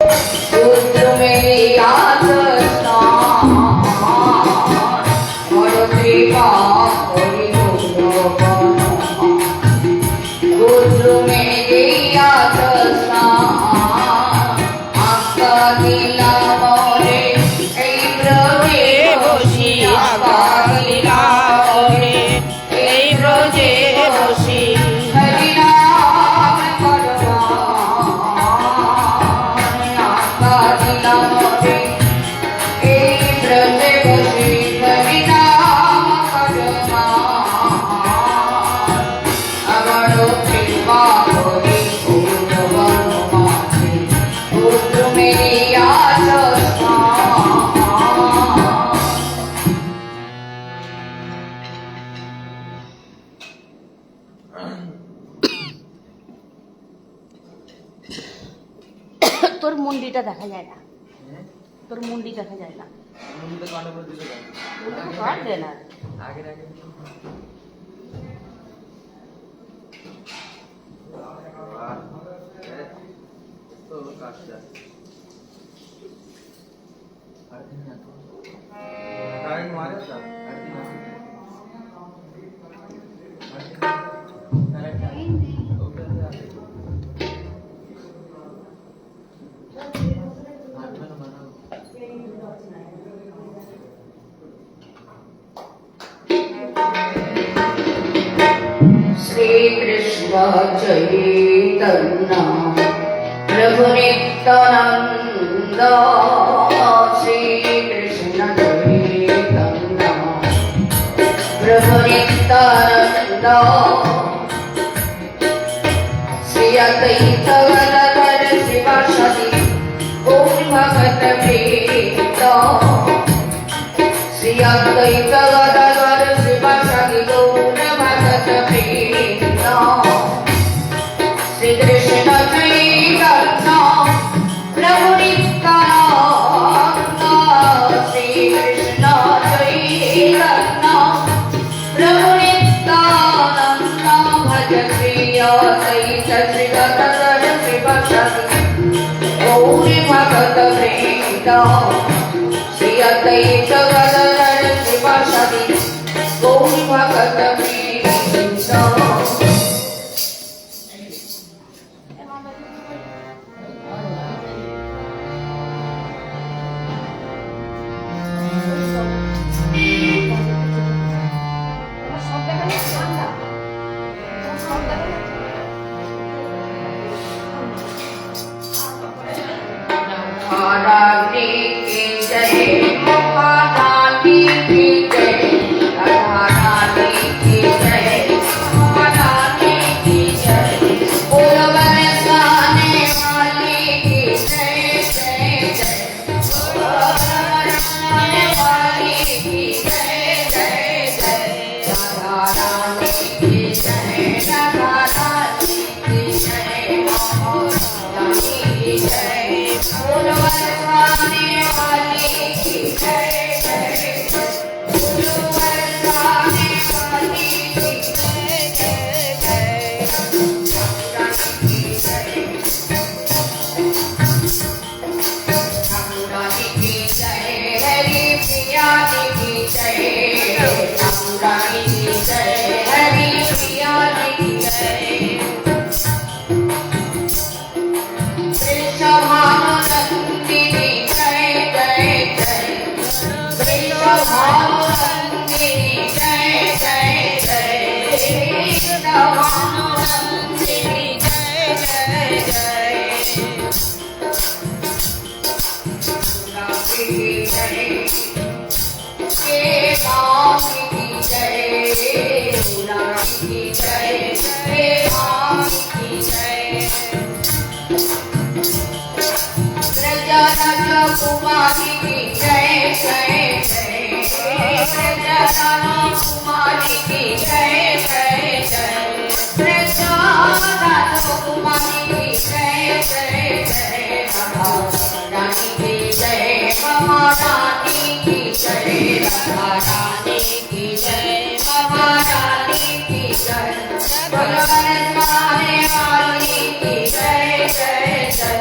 रुद्र मेरी आत्मा और कृपा करी रुद्र मेरी आत्मा आका दिला मोरे এই ব্রজে বসি আকা দিলা মোরে এই ব্রজে বসি হরি নাম করবা আকা দিলা মোরে এই ব্রজে বসি হরি নাম করবা আমার কৃপা করি পূর্ণবন মাঝে রুদ্র মেরি আচস্মা তোর মুন্ডিটা দেখা যায় না, তোর মুন্ডি দেখা যায় না, কাটবে না। श्री कृष्ण चैतन्य प्रभु नित्यानंद श्री कृष्ण चैतन्य प्रभु नित्यानंद श्री अद्वैत गदाधर शिवासादि गौर भगत प्रीत श्री अद्वैत गदाधर शिवासादि गौर भगत प्रीत श्री कृष्ण चैतन्य प्रभु नित्यानंद श्री कृष्ण चैतन्य प्रभु नित्यानंद भज श्री अद्वैत श्री गदाधर शिवासादि गौर भगत प्रीत श्री अद्वैत गदाधर शिवासादि गौर भगत प्रीत राधे की जय महारानी की जय राधारानी की जय महारानी की जय बोल बरसाने वाली की जय जय जय बोल बरसाने वाली की जय जय जय राधारानी की जय राधारानी की जय महारानी की जय बोल बरसाने वाली की जय जय बोल बरसाने वाली की जय जय जय रानी की जय रानी की जय हरि प्रिया की जय रानी की जय हरि प्रिया की जय भानुनंदिनी जय जय जय भानुनंदिनी जय जय जय भानुनंदिनी जय जय जय राधे की जय के राधे की जय राधे की जय के राधे की जय राजा कुमारी की जय जय जय राजा कुमारी की जय जय जय राजा कुमारी की जय जय जय रानी की जय महारानी की जय राधारानी की जय महारानी की जय भगवान वाली की जय जय जय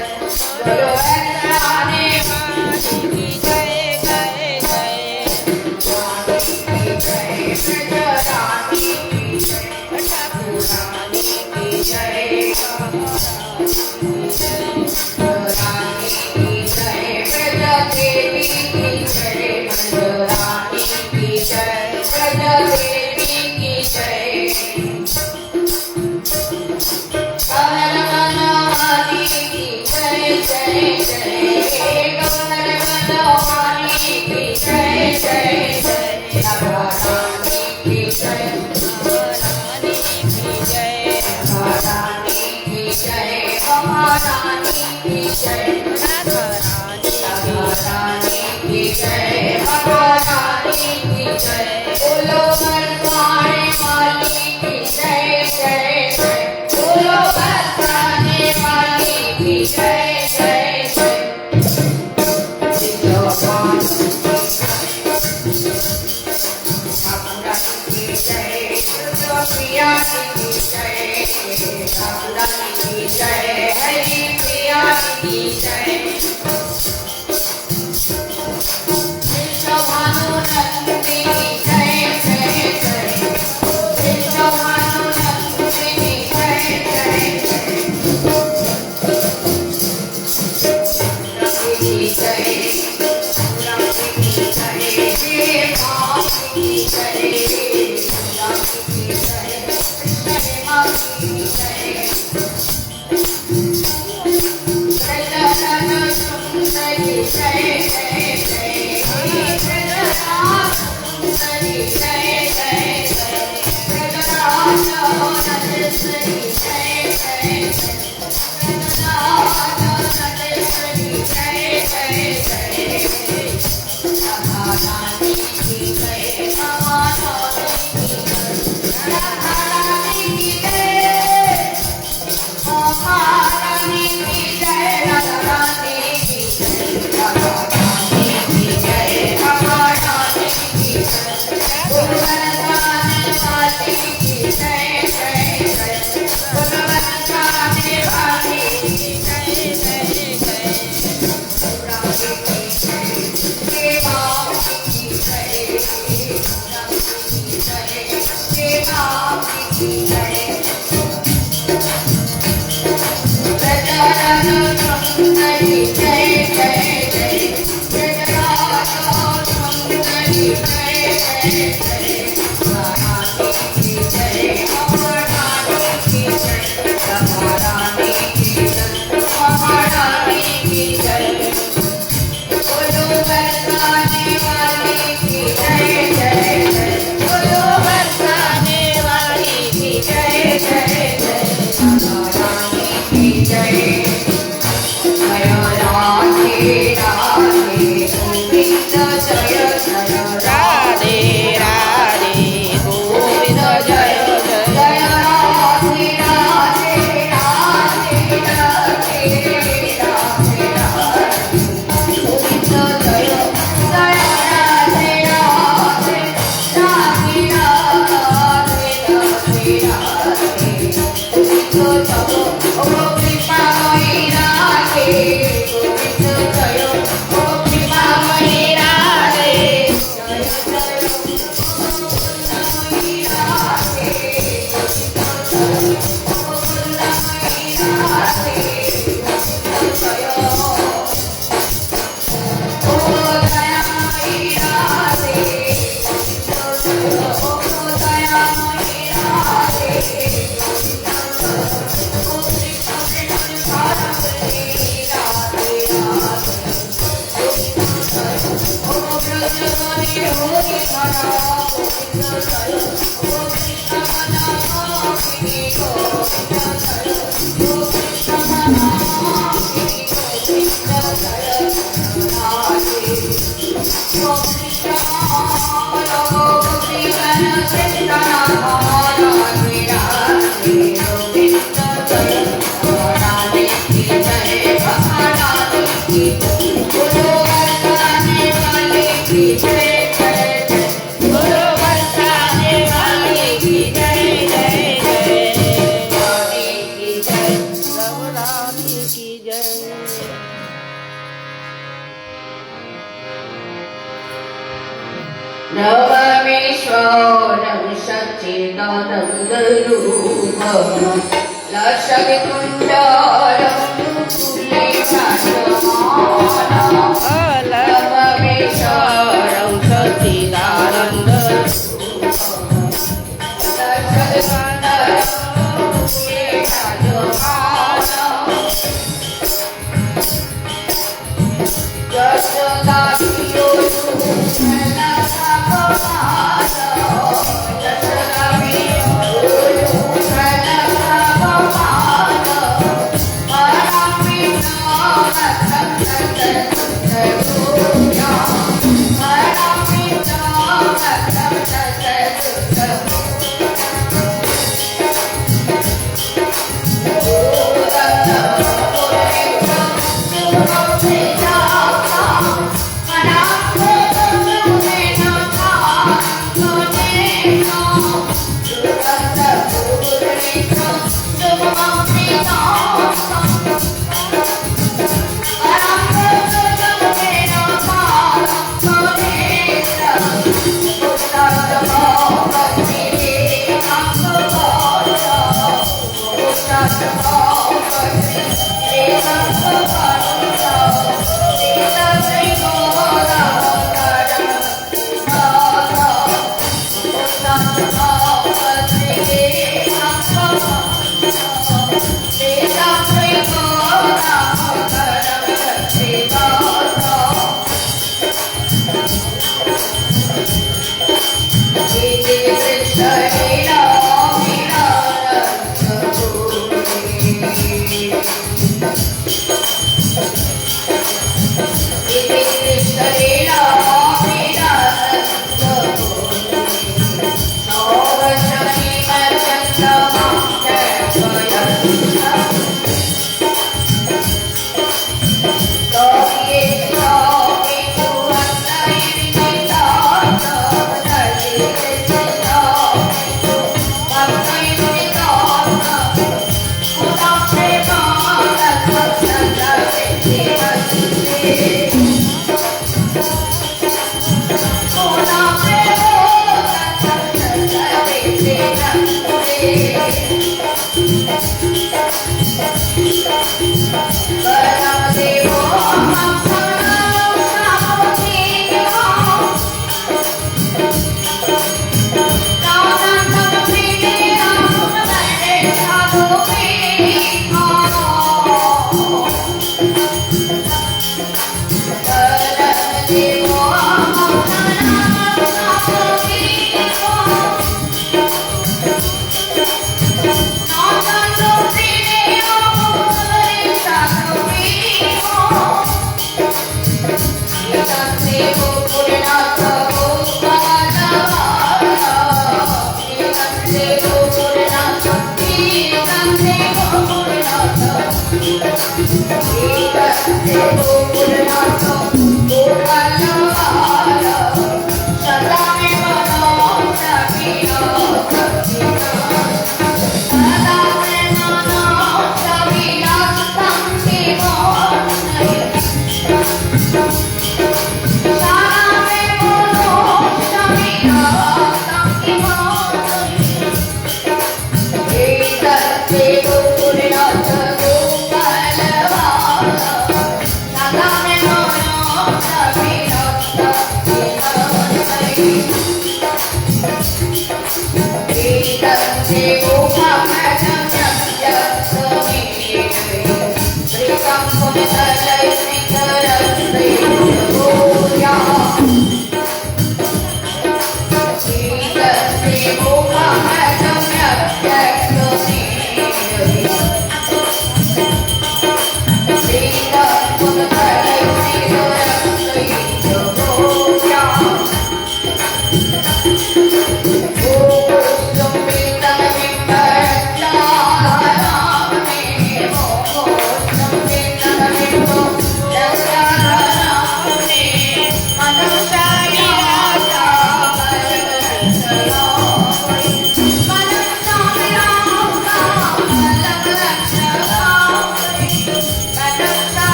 नवमेश्वरं सच्चिदानन्दरूपं लक्षकुण्डलं कुलेशमानं नवमेश्वरं सच्चिदानन्दरूपं लक्षकुण्डलं कुलेशमानं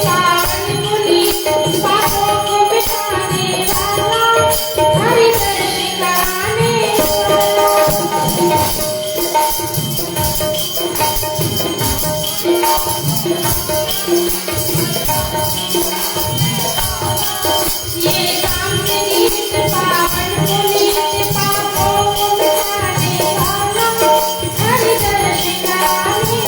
पावन पुनीत पापों को मिटाने वाला हरि दर्शन कराने ये काम गीत पावन पुनीत पापों को मिटाने वाला हरि दर्शन कराने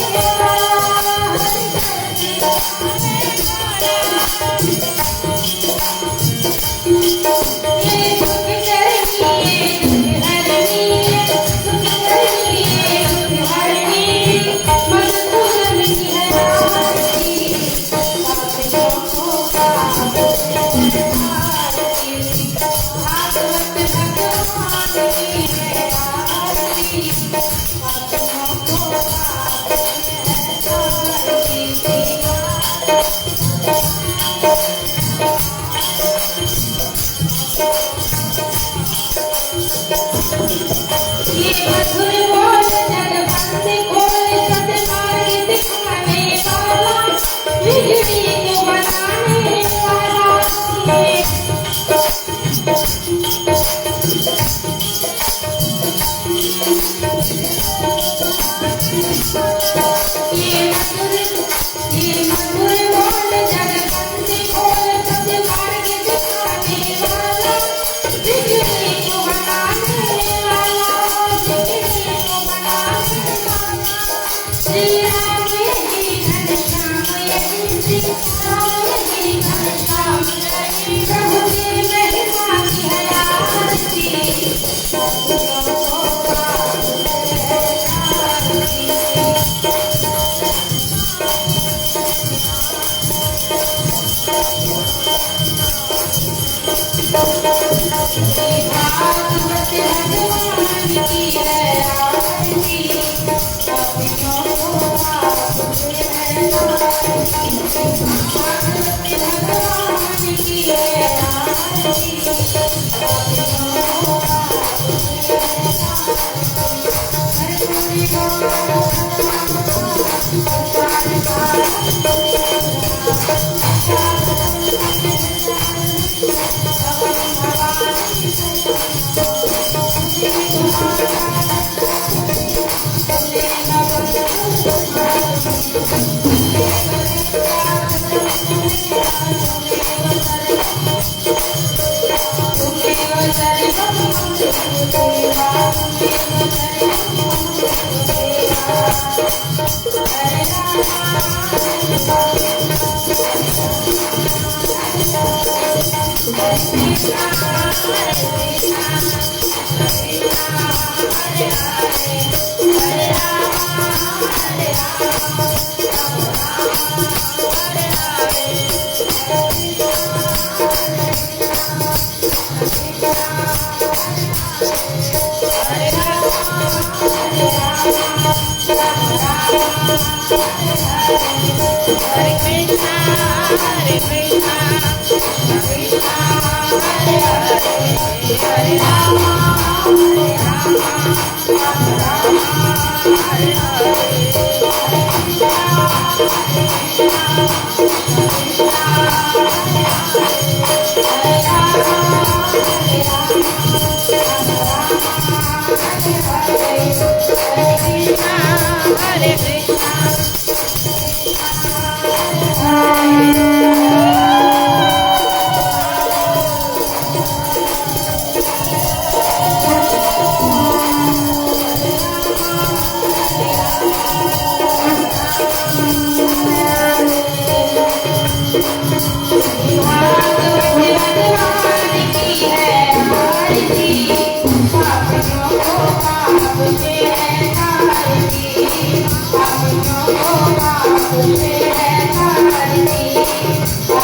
ये दुख करनी दुख हरनी दुख करनी दुख हरनी मधुसूदन की है आरती पापियों को आरती भागवत भगवान की है आरती पापियों को ये मधुर बोल जगबंद खोल सतमार्ग दिखाने वाला बिगड़ी को बनाने वाला ये मधुर बोल जगबंद खोल सतमार्ग दिखाने वाला बिगड़ी को बनाने वाला श्री राम यही घनश्याम यही श्री राम यही घनश्याम यही प्रभु की महिमा की है आरती भागवत भगवान की है आरती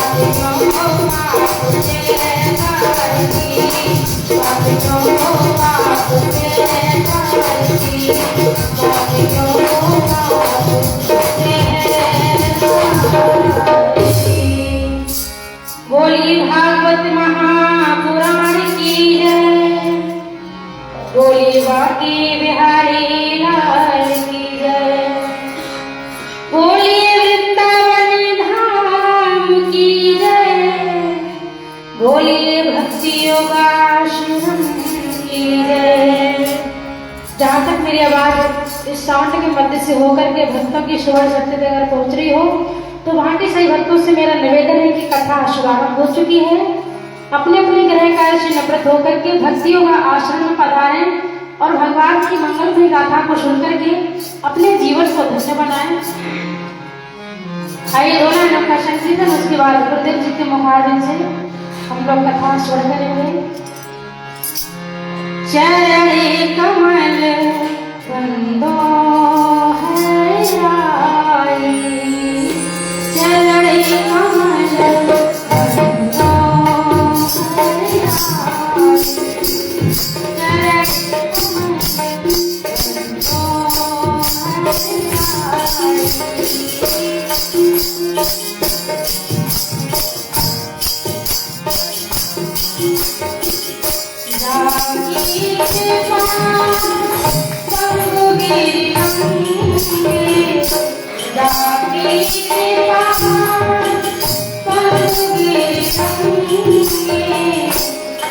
पापियों को पाप से है नारती भागवत भगवान की है आरती पापियों को पाप से है बोली भागवत महापुराण की जय, बोली बाकी बिहारी लाल की जय, बोली वृंदावन धाम जहाँ तक मेरी आवाज इस साउंड के मध्य से होकर के भक्तों की स्वर शक्ति तक अगर पहुंच रही हो, तो वहाँ के सही भक्तों से मेरा निवेदन है कि कथा शुभारंभ हो चुकी है। अपने अपने ग्रह कार्य से नवृत्त होकर के भक्तियों का आश्रम में पधारें और भगवान की मंगलमय गाथा को सुनकर के अपने जीवन को धन्य बनाएं। आइए दोनों लोग का संकीर्तन, उसके बाद गुरुदेव जी के मुखारबिंद से हम लोग कथा श्रवण करेंगे। चरण कमल बंदो है आई, चरण कमल बंदो है आई, चरण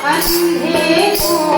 अंधे को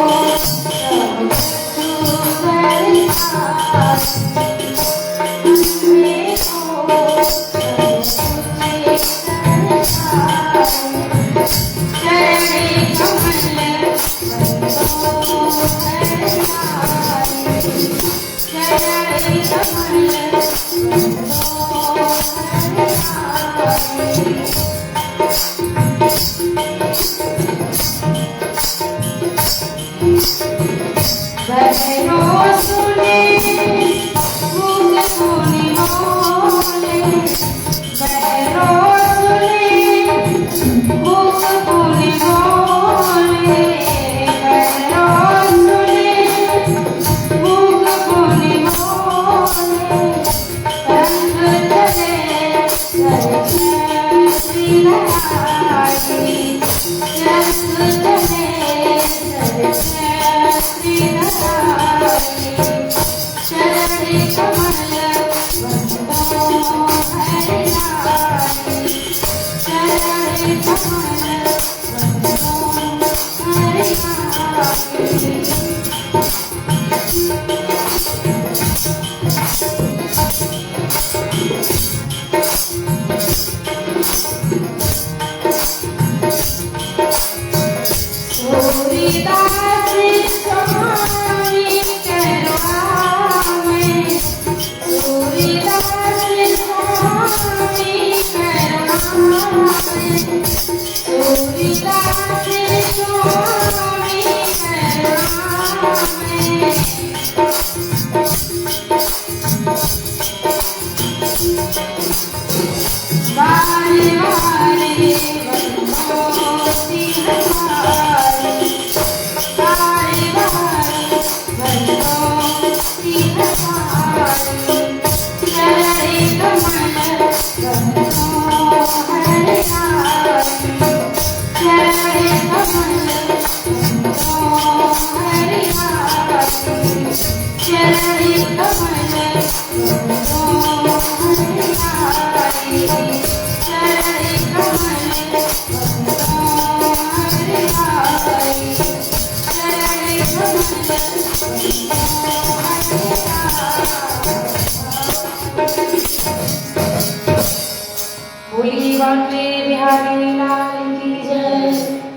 बोलिए बांके बिहारी लाल की जय,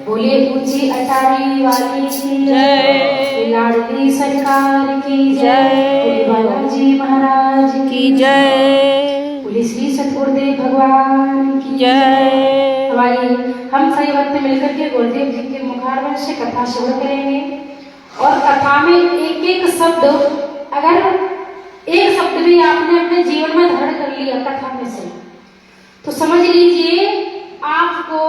बोलिए ऊंची अटारी वाली की जय, लाडली सरकार की जय, बालाजी महाराज की जय, बोलिए श्री सतगुरुदेव भगवान की जय। हमारी हम सभी भक्त मिलकर के गुरुदेव जी के मुखारबिंद से कथा श्रवण करेंगे और कथा में एक एक शब्द, अगर एक शब्द भी आपने अपने जीवन में धारण कर लिया कथा में से, तो समझ लीजिए आपको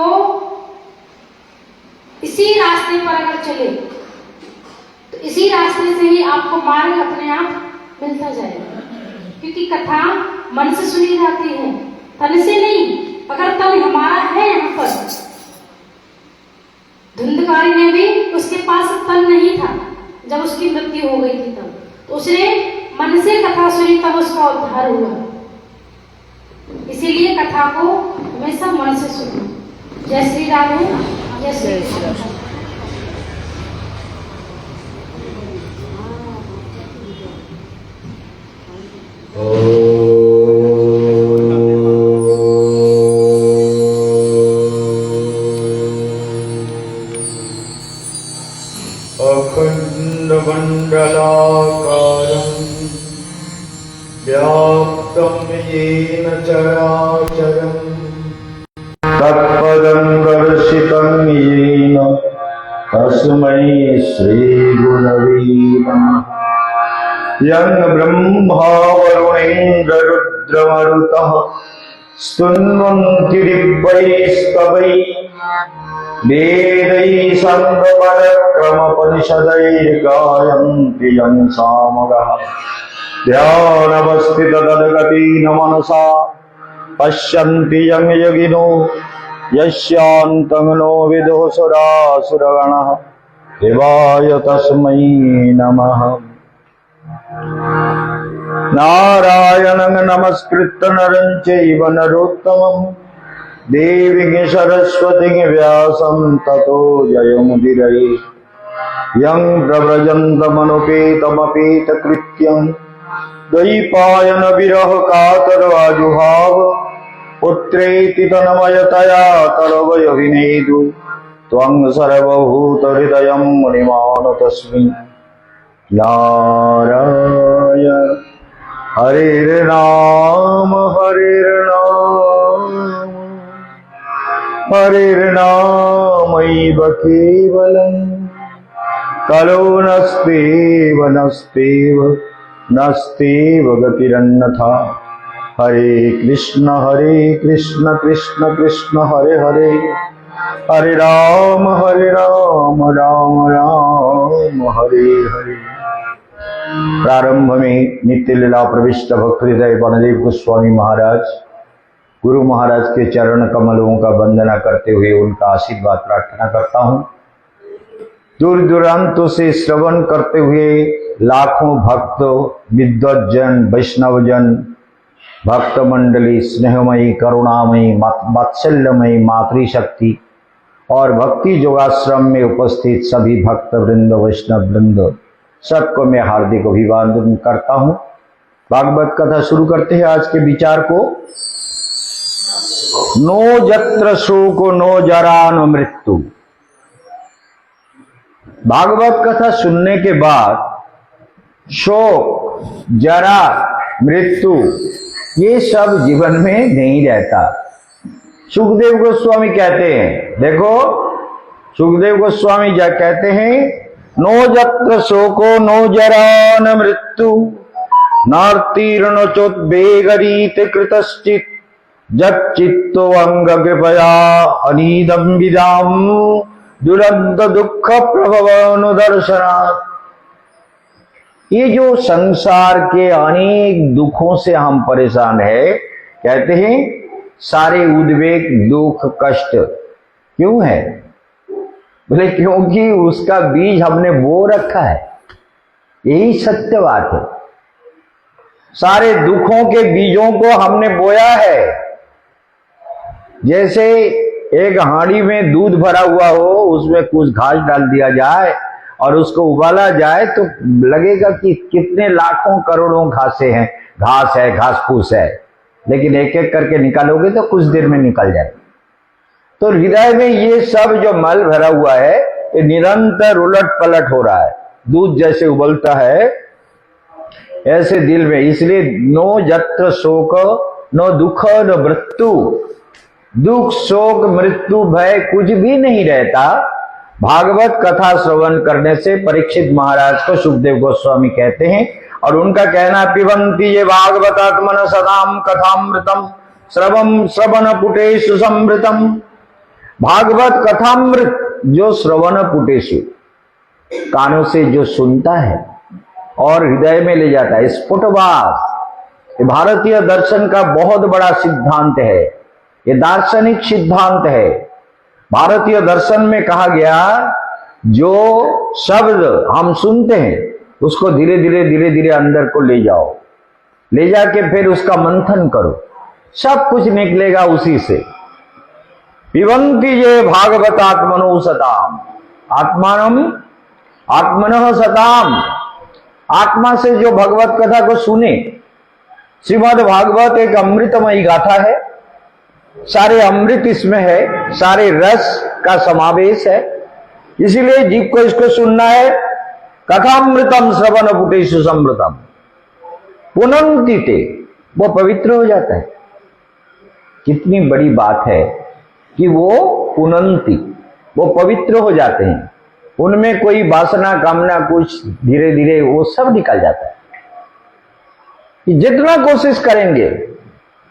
इसी रास्ते पर अगर चले तो इसी रास्ते से ही आपको मार्ग अपने आप मिलता जाएगा। क्योंकि कथा मन से सुनी जाती है, तन से नहीं। अगर तन हमारा है यहाँ पर, धुंधकारी ने भी उसके पास तन नहीं था जब उसकी मृत्यु हो गई थी, तब तो उसने मन से कथा सुनी, तब उसका उद्धार हुआ। इसीलिए कथा को हमेशा मन से सुनो। जय श्री राधे, जय श्री कृष्ण। व्याप्तं येन चराचरम् तत्पदं दर्शितं येन तस्मै श्रीगुरवे नमः। यं ब्रह्मा वरुणेन्द्ररुद्रमरुतः स्तुन्वन्ति दिव्यैस्तवैः वेदैः साङ्गपरक्रमपनिषदैर्गायन्ति यं सामगाः। ध्यानवस्थिततद्गतेन मनसा पश्यन्ति यं योगिनो यस्यान्तं नो विदुः सुरासुरगणः। देवाय तस्मै नमः। नारायणं नमस्कृत्य नरं चैव नरोत्तमं देवीं सरस्वतीं व्यासं ततो जयमुदीरये। यं प्रव्रजन्तमनुपेतमपेतकृत्यं द्वैपायन विरह कातराजुहाव पुत्रेति तन्मयतया तरवयभिनेदु त्वं सर्वभूतहृदयं मुनिमानतस्मै। नारायण हरिर्नाम हरिर्नामैव केवलम् कलो नस्तेव गतिरन्यथा। हरे कृष्ण कृष्ण कृष्ण हरे हरे, हरे राम राम राम हरे हरे। प्रारंभ में नित्य लीला प्रविष्ट भक्त हृदय वनदेव गोस्वामी महाराज गुरु महाराज के चरण कमलों का वंदना करते हुए उनका आशीर्वाद प्रार्थना करता हूँ। दूर दूरांतों से श्रवण करते हुए लाखों भक्त विद्वज्जन वैष्णवजन भक्त मंडली स्नेहमयी करुणामयी वात्सल्यमयी मातृशक्ति और भक्ति योगाश्रम में उपस्थित सभी भक्त वृंद वैष्णव वृंद सबको मैं हार्दिक अभिवादन करता हूँ। भागवत कथा शुरू करते हैं आज के विचार को। नो जत्र शोक नो जरा नो मृत्यु। भागवत कथा सुनने के बाद शोक जरा मृत्यु ये सब जीवन में नहीं रहता। सुखदेव गोस्वामी कहते हैं, देखो सुखदेव गोस्वामी कहते हैं नो जत्र शोको नो जरा न मृत्यु नार्तीर्ण चोद्वेगरीत कृतश्चित् जच्चित्तो अंग कृपया अनीदम विदाम दुरंत दुख प्रभवानुदर्शनात्। ये जो संसार के अनेक दुखों से हम परेशान है, कहते हैं सारे उद्वेग दुख कष्ट क्यों है? बोले क्योंकि उसका बीज हमने बो रखा है। यही सत्य बात है। सारे दुखों के बीजों को हमने बोया है। जैसे एक हांडी में दूध भरा हुआ हो, उसमें कुछ घास डाल दिया जाए और उसको उबाला जाए तो लगेगा कि कितने लाखों करोड़ों घासें हैं, घास है, घास फूस है, लेकिन एक एक करके निकालोगे तो कुछ देर में निकल जाएगा। तो हृदय में ये सब जो मल भरा हुआ है ये निरंतर उलट पलट हो रहा है। दूध जैसे उबलता है ऐसे दिल में, इसलिए नो जत्र शोक नो दुख नो मृत्यु। दुख शोक मृत्यु भय कुछ भी नहीं रहता। भागवत कथा श्रवण करने से परीक्षित महाराज को सुखदेव गोस्वामी कहते हैं, और उनका कहना पिबन्ति ये भागवतात्मन सदाम कथामृतम श्रवण पुटेषु समृतम। भागवत कथामृत जो श्रवण पुटेषु कानों से जो सुनता है और हृदय में ले जाता है, स्फुटवास। ये भारतीय दर्शन का बहुत बड़ा सिद्धांत है, ये दार्शनिक सिद्धांत है। भारतीय दर्शन में कहा गया जो शब्द हम सुनते हैं उसको धीरे धीरे अंदर को ले जाओ, ले जाके फिर उसका मंथन करो, सब कुछ निकलेगा उसी से। पिबन्ति ये भागवतात्मनो सताम आत्मनः सताम। आत्मा से जो भगवत कथा को सुने। श्रीमद् भागवत एक अमृतमयी गाथा है, सारे अमृत इसमें है, सारे रस का समावेश है, इसीलिए जीव को इसको सुनना है। कथामृतम श्रवण पुटेषु समृतम। पुनन्ति ते, वो पवित्र हो जाता है। कितनी बड़ी बात है कि वो पुनन्ति, वो पवित्र हो जाते हैं, उनमें कोई वासना कामना कुछ धीरे धीरे वो सब निकल जाता है। कि जितना कोशिश करेंगे,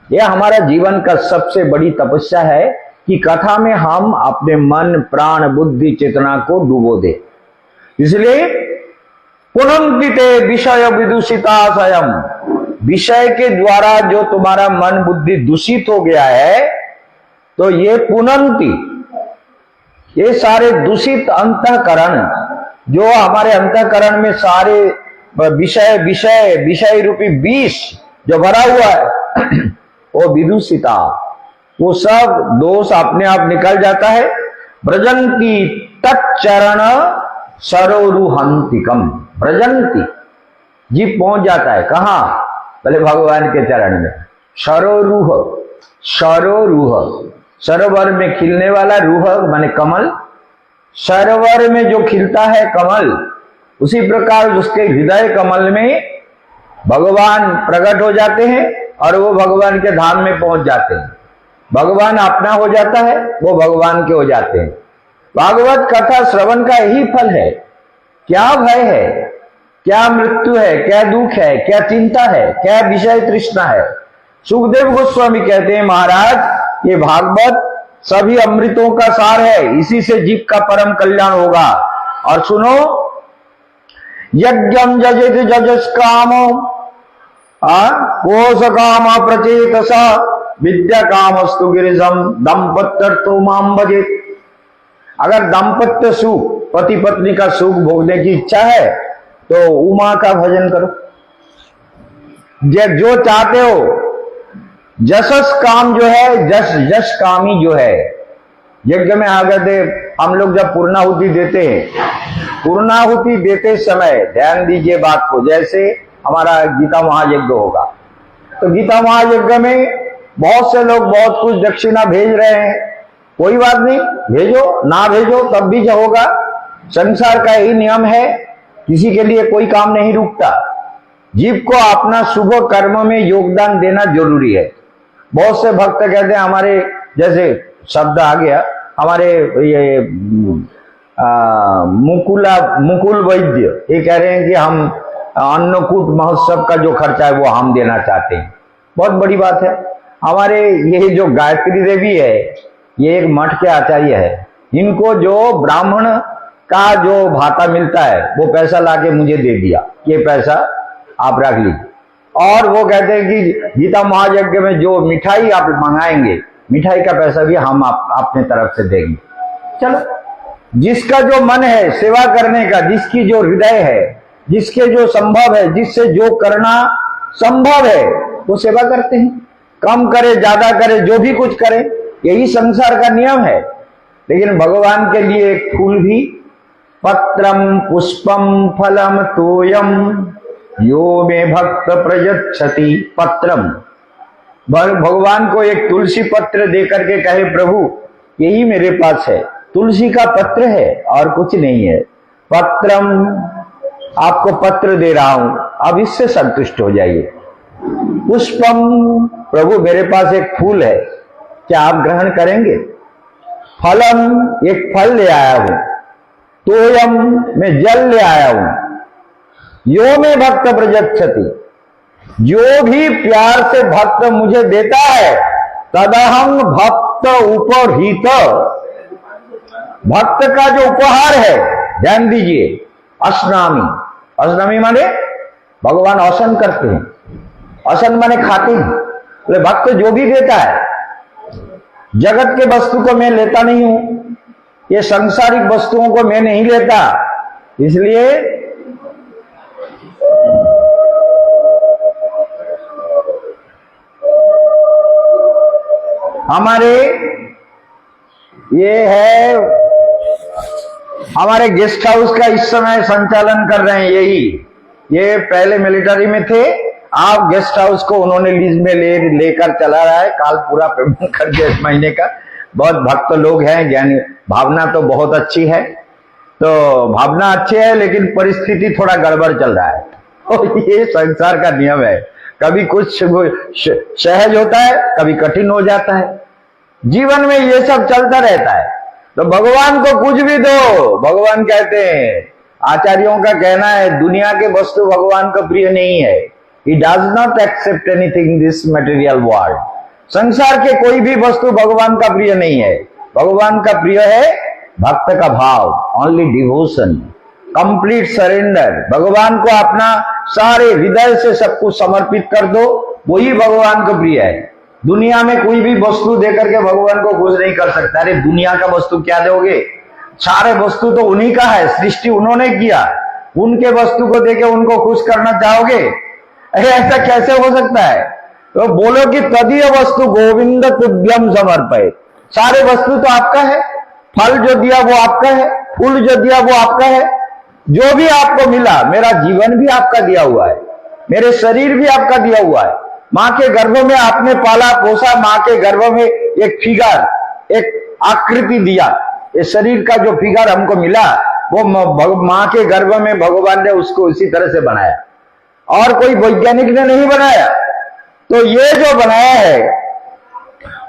यह हमारा जीवन का सबसे बड़ी तपस्या है कि कथा में हम अपने मन प्राण बुद्धि चेतना को डुबो दे। इसलिए पुनन्ति ते विषय विदूषिता स्वयं, विषय के द्वारा जो तुम्हारा मन बुद्धि दूषित हो गया है, तो ये पुनन्ति, ये सारे दूषित अंतःकरण जो हमारे अंतःकरण में सारे विषय विषय विषय रूपी विष जो भरा हुआ है वो विदूषिता, वो सब दोष अपने आप निकल जाता है। ब्रजंती तच्चरण सरोरुहंतिकम, ब्रजंती जीव पहुंच जाता है कहां? पहले भगवान के चरण में। सरोरुह, सरोरुह सरोवर में खिलने वाला, रूह माने कमल, सरोवर में जो खिलता है कमल, उसी प्रकार उसके हृदय कमल में भगवान प्रकट हो जाते हैं और वो भगवान के धाम में पहुंच जाते हैं। भगवान अपना हो जाता है, वो भगवान के हो जाते हैं। भागवत कथा श्रवण का यही फल है। क्या भय है, क्या मृत्यु है, क्या दुख है, क्या चिंता है, क्या विषय तृष्णा है। सुखदेव गोस्वामी कहते हैं, महाराज ये भागवत सभी अमृतों का सार है, इसी से जीव का परम कल्याण होगा। और सुनो, यज्ञम जजित जजस कामो कोश काम प्रचेतस विद्या कामस्तु गिरिजम दंपत्यर्थो माम भजेत। अगर दाम्पत्य सुख, पति पत्नी का सुख भोगने की इच्छा है तो उमा का भजन करो। जो चाहते हो, जसस काम जो है, जस कामी जो है, यज्ञ में आ गए थे हम लोग जब पूर्णाहुति देते हैं, पूर्णाहुति देते समय ध्यान दीजिए बात को। जैसे हमारा गीता महायज्ञ होगा, तो गीता महायज्ञ में बहुत से लोग बहुत कुछ दक्षिणा भेज रहे हैं, कोई बात नहीं, भेजो, ना भेजो तब भी जो होगा। संसार का यही नियम है, किसी के लिए कोई काम नहीं रुकता। जीव को अपना शुभ कर्म में योगदान देना जरूरी है। बहुत से भक्त कहते हैं, हमारे जैसे शब्द आ गया, हमारे ये मुकुल वैद्य ये कह रहे हैं कि हम अन्नकूट महोत्सव का जो खर्चा है वो हम देना चाहते हैं। बहुत बड़ी बात है। हमारे ये जो गायत्री देवी है, ये एक मठ के आचार्य है, इनको जो ब्राह्मण का जो भाता मिलता है वो पैसा लाके मुझे दे दिया, ये पैसा आप रख लीजिए। और वो कहते हैं कि गीता महायज्ञ में जो मिठाई आप मंगाएंगे, मिठाई का पैसा भी हम अपने तरफ से देंगे। चलो, जिसका जो मन है सेवा करने का, जिसकी जो हृदय है, जिसके जो संभव है, जिससे जो करना संभव है वो सेवा करते हैं। कम करे ज्यादा करे जो भी कुछ करे, यही संसार का नियम है। लेकिन भगवान के लिए एक फूल भी, पत्रम पुष्पम फलम तोयम यो में भक्त प्रयच्छति पत्रम, भगवान को एक तुलसी पत्र देकर के कहे, प्रभु यही मेरे पास है, तुलसी का पत्र है और कुछ नहीं है। पत्रम, आपको पत्र दे रहा हूं, अब इससे संतुष्ट हो जाइए। पुष्पम, प्रभु मेरे पास एक फूल है, क्या आप ग्रहण करेंगे? फलम, एक फल ले आया हूं। तोयम, मैं जल ले आया हूं। यो में भक्त प्रयच्छति, जो भी प्यार से भक्त मुझे देता है, तदहं भक्त उपहृत, भक्त का जो उपहार है, ध्यान दीजिए, अश्नामी, अश्नामी माने भगवान औसन करते हैं, औसन माने खाते हैं। तो भक्त जो भी देता है, जगत के वस्तु को मैं लेता नहीं हूं, ये सांसारिक वस्तुओं को मैं नहीं लेता, इसलिए हमारे ये है, हमारे गेस्ट हाउस का इस समय संचालन कर रहे हैं यही, ये पहले मिलिट्री में थे, आप गेस्ट हाउस को उन्होंने लीज में लेकर चला रहा है। काल पूरा पेमेंट कर दिया इस महीने का। बहुत भक्त लोग हैं, ज्ञानी, भावना तो बहुत अच्छी है, तो भावना अच्छी है लेकिन परिस्थिति थोड़ा गड़बड़ चल रहा है। तो ये संसार का नियम है। कभी कुछ सहज होता है, कभी कठिन हो जाता है। जीवन में ये सब चलता रहता है। तो भगवान को कुछ भी दो, भगवान कहते हैं, आचार्यों का कहना है, दुनिया के वस्तु भगवान को प्रिय नहीं है। He does not accept anything in this material world. संसार के कोई भी वस्तु भगवान का प्रिय नहीं है। भगवान का प्रिय है भक्त का भाव, ओनली डिवोशन, कंप्लीट सरेंडर। भगवान को अपना सारे हृदय से सब कुछ समर्पित कर दो, वही भगवान को प्रिय है। दुनिया में कोई भी वस्तु देकर के भगवान को खुश नहीं कर सकता। अरे दुनिया का वस्तु क्या दोगे? सारे वस्तु तो उन्हीं का है, सृष्टि उन्होंने किया, उनके वस्तु को देके उनको खुश करना चाहोगे? अरे ऐसा कैसे हो सकता है? तो बोलो कि तदीय वस्तु गोविंद तुभ्यम समर्पित। सारे वस्तु तो आपका है, फल जो दिया वो आपका है, फूल जो दिया वो आपका है, जो भी आपको मिला, मेरा जीवन भी आपका दिया हुआ है, मेरे शरीर भी आपका दिया हुआ है। माँ के गर्भ में आपने पाला पोसा, माँ के गर्भ में एक फिगर, एक आकृति दिया। ये शरीर का जो फिगर हमको मिला वो माँ के गर्भ में भगवान ने उसको उसी तरह से बनाया, और कोई वैज्ञानिक ने नहीं बनाया। तो ये जो बनाया है,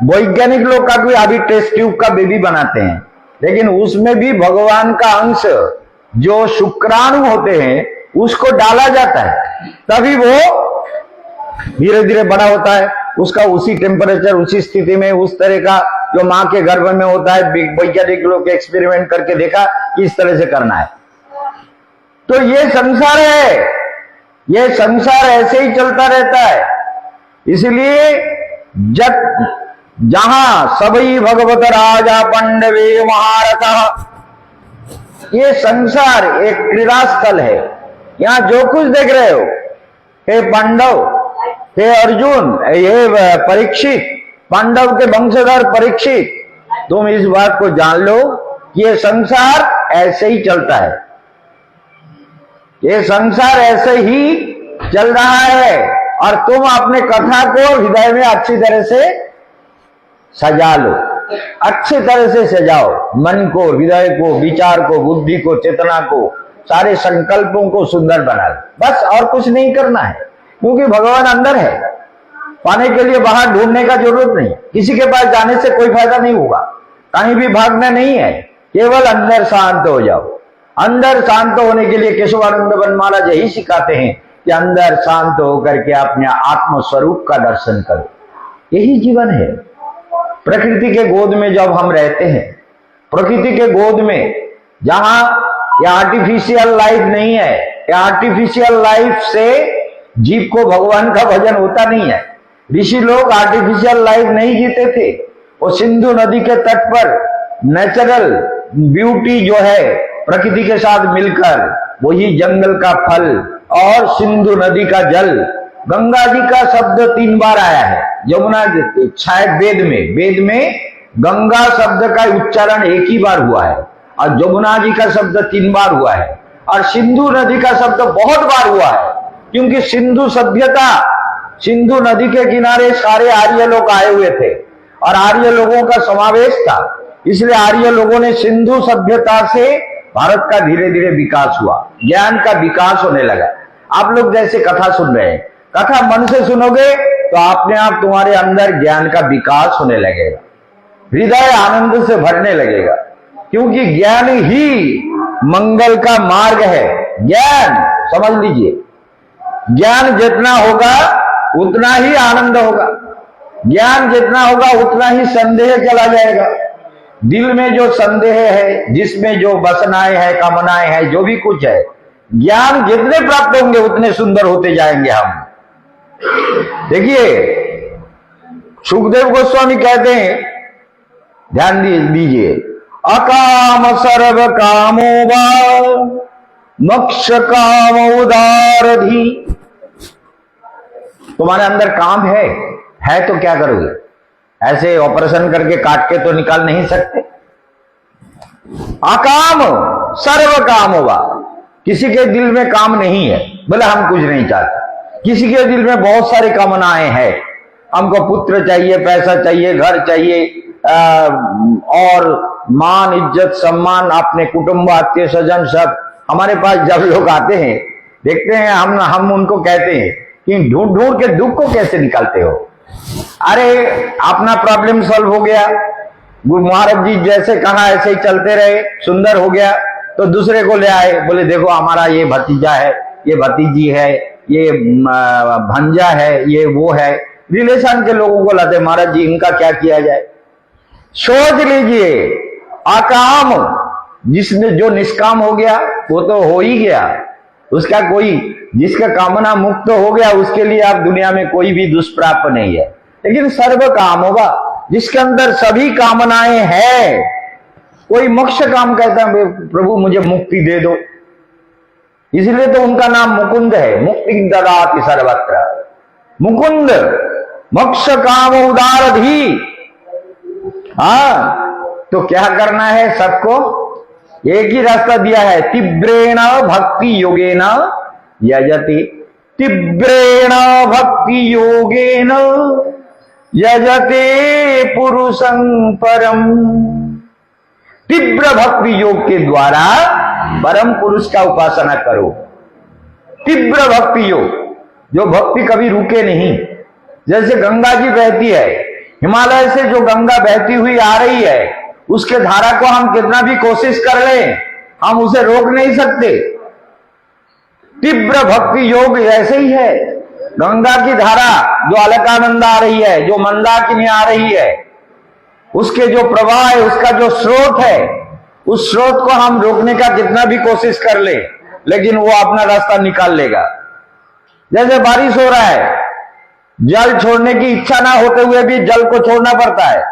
वैज्ञानिक लोग का भी अभी टेस्ट ट्यूब का बेबी बनाते हैं, लेकिन उसमें भी भगवान का अंश जो शुक्राणु होते हैं उसको डाला जाता है, तभी वो धीरे धीरे बड़ा होता है। उसका उसी टेम्परेचर, उसी स्थिति में, उस तरह का जो माँ के गर्भ में होता है, वैज्ञानिक लोग एक्सपेरिमेंट करके देखा किस तरह से करना है। तो ये संसार है, ये संसार ऐसे ही चलता रहता है। इसलिए जहां सभी भगवत राजा पांडवे महारथ, ये संसार एक क्रीड़ा स्थल है। यहां जो कुछ देख रहे हो, हे पांडव, हे अर्जुन, ये परीक्षित, पांडव के वंशधर परीक्षित, तुम इस बात को जान लो कि ये संसार ऐसे ही चलता है, ये संसार ऐसे ही चल रहा है। और तुम अपने कथा को हृदय में अच्छी तरह से सजा लो, अच्छी तरह से सजाओ, मन को, हृदय को, विचार को, बुद्धि को, चेतना को, सारे संकल्पों को सुंदर बना लो। बस और कुछ नहीं करना है, क्योंकि भगवान अंदर है। पाने के लिए बाहर ढूंढने का जरूरत नहीं, किसी के पास जाने से कोई फायदा नहीं होगा, कहीं भी भागना नहीं है, केवल अंदर शांत हो जाओ। अंदर शांत होने के लिए केशवानंद वनमाला यही सिखाते हैं कि अंदर शांत होकर के अपने आत्म स्वरूप का दर्शन करो। यही जीवन है। प्रकृति के गोद में जब हम रहते हैं, प्रकृति के गोद में, जहां ये आर्टिफिशियल लाइफ नहीं है, ये आर्टिफिशियल लाइफ से जीव को भगवान का भजन होता नहीं है। ऋषि लोग आर्टिफिशियल लाइफ नहीं जीते थे, वो सिंधु नदी के तट पर नेचुरल ब्यूटी जो है प्रकृति के साथ मिलकर, वही जंगल का फल और सिंधु नदी का जल। गंगा जी का शब्द 3 बार आया है, यमुना शायद वेद में गंगा शब्द का उच्चारण एक ही बार हुआ है, और यमुना जी का शब्द 3 बार हुआ है, और सिंधु नदी का शब्द बहुत बार हुआ है, क्योंकि सिंधु सभ्यता, सिंधु नदी के किनारे सारे आर्य लोग आए हुए थे और आर्य लोगों का समावेश था। इसलिए आर्य लोगों ने सिंधु सभ्यता से भारत का धीरे धीरे विकास हुआ, ज्ञान का विकास होने लगा। आप लोग जैसे कथा सुन रहे हैं, कथा मन से सुनोगे तो अपने आप तुम्हारे अंदर ज्ञान का विकास होने लगेगा, हृदय आनंद से भरने लगेगा, क्योंकि ज्ञान ही मंगल का मार्ग है। ज्ञान समझ लीजिए, ज्ञान जितना होगा उतना ही आनंद होगा, ज्ञान जितना होगा उतना ही संदेह चला जाएगा। दिल में जो संदेह है, जिसमें जो वासनाएं है, कामनाएं है, जो भी कुछ है, ज्ञान जितने प्राप्त होंगे उतने सुंदर होते जाएंगे हम। देखिए सुखदेव गोस्वामी कहते हैं, ध्यान दीजिए, अकाम सर्व कामो वा मोक्ष काम उदारधि। तुम्हारे अंदर काम है तो क्या करोगे? ऐसे ऑपरेशन करके काट के तो निकाल नहीं सकते। अकाम सर्व काम होगा, किसी के दिल में काम नहीं है, बोले हम कुछ नहीं चाहते। किसी के दिल में बहुत सारी कामनाएं हैं, हमको पुत्र चाहिए, पैसा चाहिए, घर चाहिए, और मान, इज्जत, सम्मान, अपने कुटुंब, आत्मीय स्वजन सब। हमारे पास जब लोग आते हैं, देखते हैं, हम उनको कहते हैं कि ढूंढ ढूंढ के दुख को कैसे निकालते हो। अरे अपना प्रॉब्लम सॉल्व हो गया, गुरु महाराज जी जैसे कहा ऐसे ही चलते रहे, सुंदर हो गया, तो दूसरे को ले आए, बोले देखो हमारा ये भतीजा है, ये भतीजी है, ये भंजा है, ये वो है, रिलेशन के लोगों को लाते, महाराज जी इनका क्या किया जाए। सोच लीजिए, अकाम जिसने जो निष्काम हो गया वो तो हो ही गया, उसका कोई जिसका कामना मुक्त हो गया उसके लिए आप दुनिया में कोई भी दुष्प्राप्त नहीं है। लेकिन सर्व काम होगा जिसके अंदर सभी कामनाएं हैं, कोई मोक्ष काम कहता है प्रभु मुझे मुक्ति दे दो, इसलिए तो उनका नाम मुकुंद है, मुक्ति ददाति सर्वत्र। मुकुंद मोक्ष काम उदारधी। हाँ, तो क्या करना है, सबको एक ही रास्ता दिया है, तीव्रेण भक्ति योगेन यजति, तीव्रेण भक्ति योगेन यजते पुरुषं परम। तीव्र भक्ति योग के द्वारा परम पुरुष का उपासना करो। तीव्र भक्ति योग, जो भक्ति कभी रुके नहीं, जैसे गंगा जी बहती है, हिमालय से जो गंगा बहती हुई आ रही है, उसके धारा को हम कितना भी कोशिश कर लें, हम उसे रोक नहीं सकते। तीव्र भक्ति योग ऐसे ही है। गंगा की धारा जो अलकानंदा आ रही है, जो मंदाकिनी आ रही है, उसके जो प्रवाह है, उसका जो स्रोत है, उस स्रोत को हम रोकने का कितना भी कोशिश कर ले, लेकिन वो अपना रास्ता निकाल लेगा। जैसे बारिश हो रहा है, जल छोड़ने की इच्छा ना होते हुए भी जल को छोड़ना पड़ता है,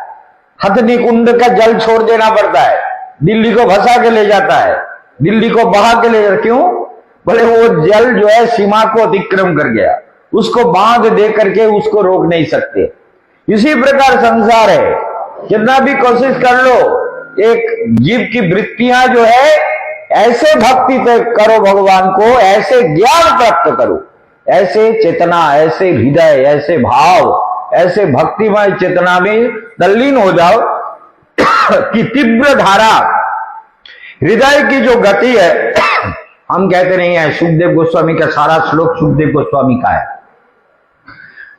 हथनी कुंड का जल छोड़ देना पड़ता है, दिल्ली को भसा के ले जाता है, दिल्ली को बहा के ले जाता। क्यों? बोले वो जल जो है सीमा को अतिक्रम कर गया, उसको बांध दे करके उसको रोक नहीं सकते। इसी प्रकार संसार है, कितना भी कोशिश कर लो, एक जीव की वृत्तियां जो है, ऐसे भक्ति करो भगवान को, ऐसे ज्ञान प्राप्त करो, ऐसे चेतना, ऐसे हृदय, ऐसे भाव, ऐसे भक्तिमय चेतना में तल्लीन हो जाओ कि तीव्र धारा हृदय की जो गति है, हम कहते नहीं है, सुखदेव गोस्वामी का सारा श्लोक सुखदेव गोस्वामी का है।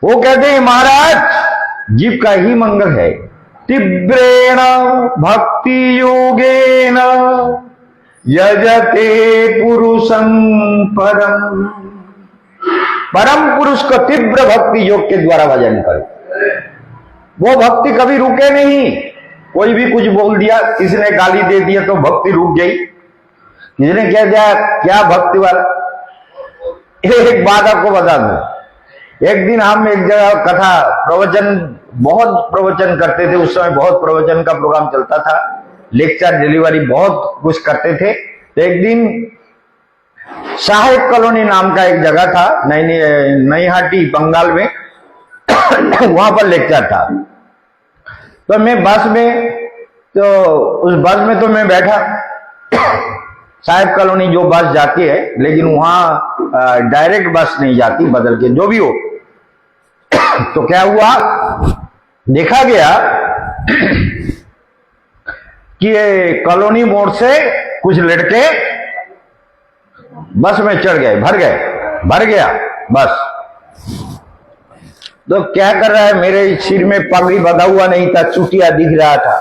वो कहते हैं महाराज जीव का ही मंगल है। तीव्रेण भक्ति योगेन यजते पुरुषं परम। परम पुरुष को तीव्र भक्ति योग के द्वारा भजन करो। वो भक्ति कभी रुके नहीं। कोई भी कुछ बोल दिया, किसी ने गाली दे दिया तो भक्ति रुक गई, किसी ने कह दिया क्या भक्ति वाला। एक बात आपको बता दूं, एक दिन हम एक जगह कथा प्रवचन, बहुत प्रवचन करते थे, उस समय बहुत प्रवचन का प्रोग्राम चलता था, लेक्चर डिलीवरी बहुत कुछ करते थे। तो एक दिन साहेब कॉलोनी नाम का एक जगह था, नईहाटी बंगाल में, वहां पर लेक्चर था। तो मैं बस में, तो उस बस में तो मैं बैठा, साहेब कॉलोनी जो बस जाती है, लेकिन वहां डायरेक्ट बस नहीं जाती, बदल के जो भी हो। तो क्या हुआ, देखा गया कि ये कॉलोनी मोड़ से कुछ लड़के बस में चढ़ गए, भर गया बस। तो क्या कर रहा है, मेरे सिर में पगड़ी बंधा हुआ नहीं था, चुटिया दिख रहा था।